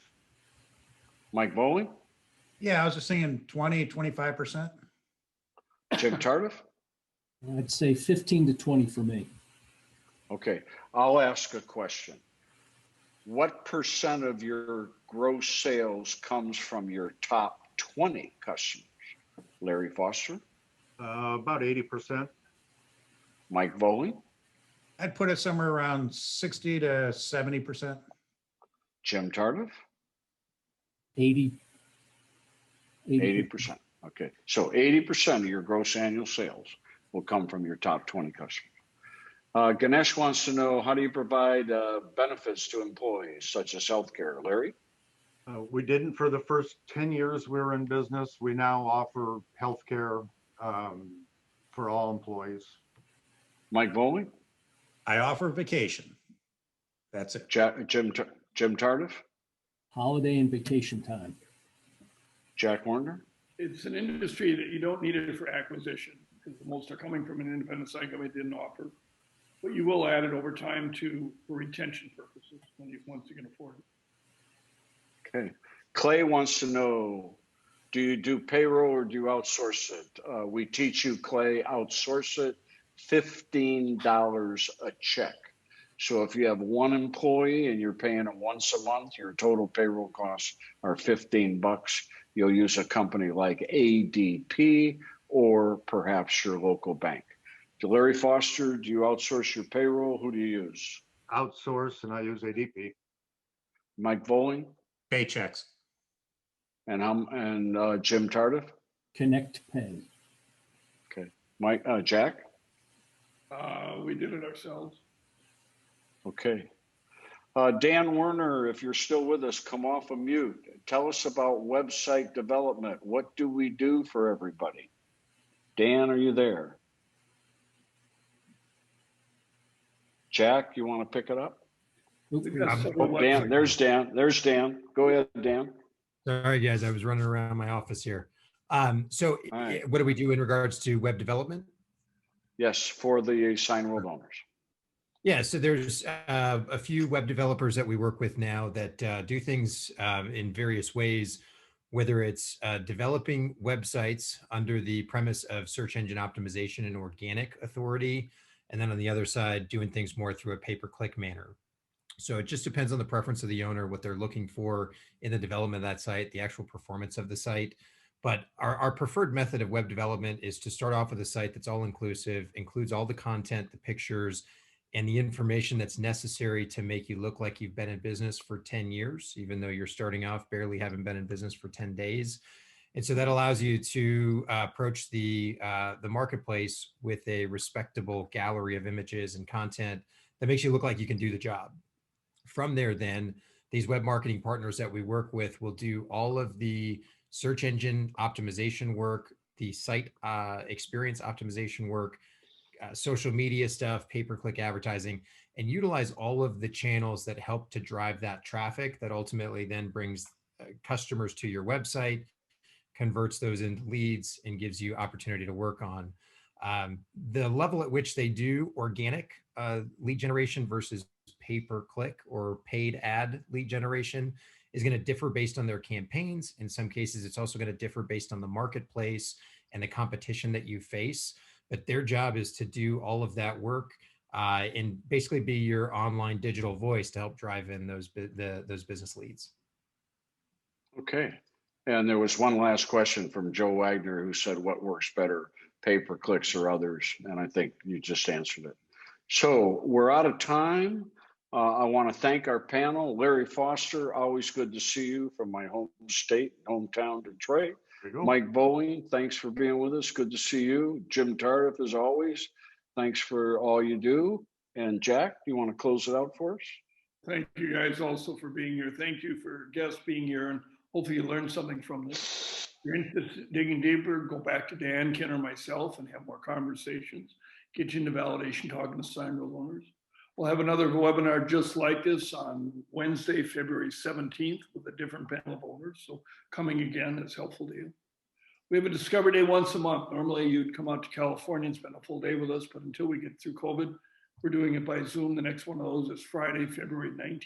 Mike Bowling? Yeah, I was just saying 20, 25%. Jim Tardif? I'd say 15 to 20 for me. Okay, I'll ask a question. What percent of your gross sales comes from your top 20 customers? Larry Foster? About 80%. Mike Bowling? I'd put it somewhere around 60 to 70%. Jim Tardif? 80. 80%. Okay, so 80% of your gross annual sales will come from your top 20 customers. Ganesh wants to know, how do you provide benefits to employees such as healthcare? Larry? We didn't for the first 10 years we were in business. We now offer healthcare for all employees. Mike Bowling? I offer vacation. That's it. Jim Tardif? Holiday and vacation time. Jack Werner? It's an industry that you don't need it for acquisition because most are coming from an independent sign company that didn't offer. But you will add it over time for retention purposes once you can afford it. Okay. Clay wants to know, do you do payroll or do you outsource it? We teach you, Clay, outsource it, $15 a check. So if you have one employee and you're paying it once a month, your total payroll costs are $15. You'll use a company like ADP or perhaps your local bank. Larry Foster, do you outsource your payroll? Who do you use? Outsource, and I use ADP. Mike Bowling? Paychecks. And Jim Tardif? Connect Pay. Okay. Mike, Jack? We did it ourselves. Okay. Dan Werner, if you're still with us, come off of mute. Tell us about website development. What do we do for everybody? Dan, are you there? Jack, you want to pick it up? Dan, there's Dan. There's Dan. Go ahead, Dan. Sorry, guys. I was running around my office here. So what do we do in regards to web development? Yes, for the Signworld Owners. Yeah, so there's a few web developers that we work with now that do things in various ways, whether it's developing websites under the premise of search engine optimization and organic authority, and then on the other side, doing things more through a pay-per-click manner. So it just depends on the preference of the owner, what they're looking for in the development of that site, the actual performance of the site. But our preferred method of web development is to start off with a site that's all inclusive, includes all the content, the pictures, and the information that's necessary to make you look like you've been in business for 10 years, even though you're starting off barely having been in business for 10 days. And so that allows you to approach the marketplace with a respectable gallery of images and content that makes you look like you can do the job. From there, then, these web marketing partners that we work with will do all of the search engine optimization work, the site experience optimization work, social media stuff, pay-per-click advertising, and utilize all of the channels that help to drive that traffic that ultimately then brings customers to your website, converts those into leads, and gives you opportunity to work on. The level at which they do organic lead generation versus pay-per-click or paid ad lead generation is going to differ based on their campaigns. In some cases, it's also going to differ based on the marketplace and the competition that you face. But their job is to do all of that work and basically be your online digital voice to help drive in those business leads. Okay. And there was one last question from Joe Wagner who said, what works better, pay-per-clicks or others. And I think you just answered it. So we're out of time. I want to thank our panel. Larry Foster, always good to see you from my home state, hometown, Detroit. Mike Bowling, thanks for being with us. Good to see you. Jim Tardif, as always, thanks for all you do. And Jack, you want to close it out for us? Thank you guys also for being here. Thank you for guests being here, and hopefully you learned something from this. If you're interested in digging deeper, go back to Dan, Ken, or myself and have more conversations. Get you into validation, talking to Signworld owners. We'll have another webinar just like this on Wednesday, February 17th with a different panel of owners. So coming again is helpful to you. We have a Discover Day once a month. Normally you'd come out to California and spend a full day with us, but until we get through COVID, we're doing it by Zoom. The next one of those is Friday, February 19th.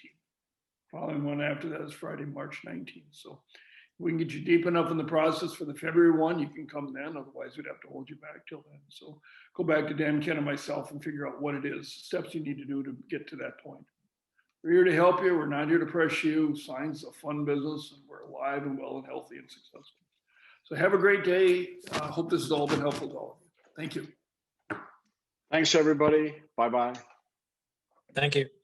Following one after that is Friday, March 19th. So if we can get you deep enough in the process for the February one, you can come then. Otherwise, we'd have to hold you back till then. So go back to Dan, Ken, and myself and figure out what it is, steps you need to do to get to that point. We're here to help you. We're not here to press you. Signs a fun business, and we're alive and well and healthy and successful. So have a great day. I hope this has all been helpful to all of you. Thank you. Thanks, everybody. Bye-bye. Thank you.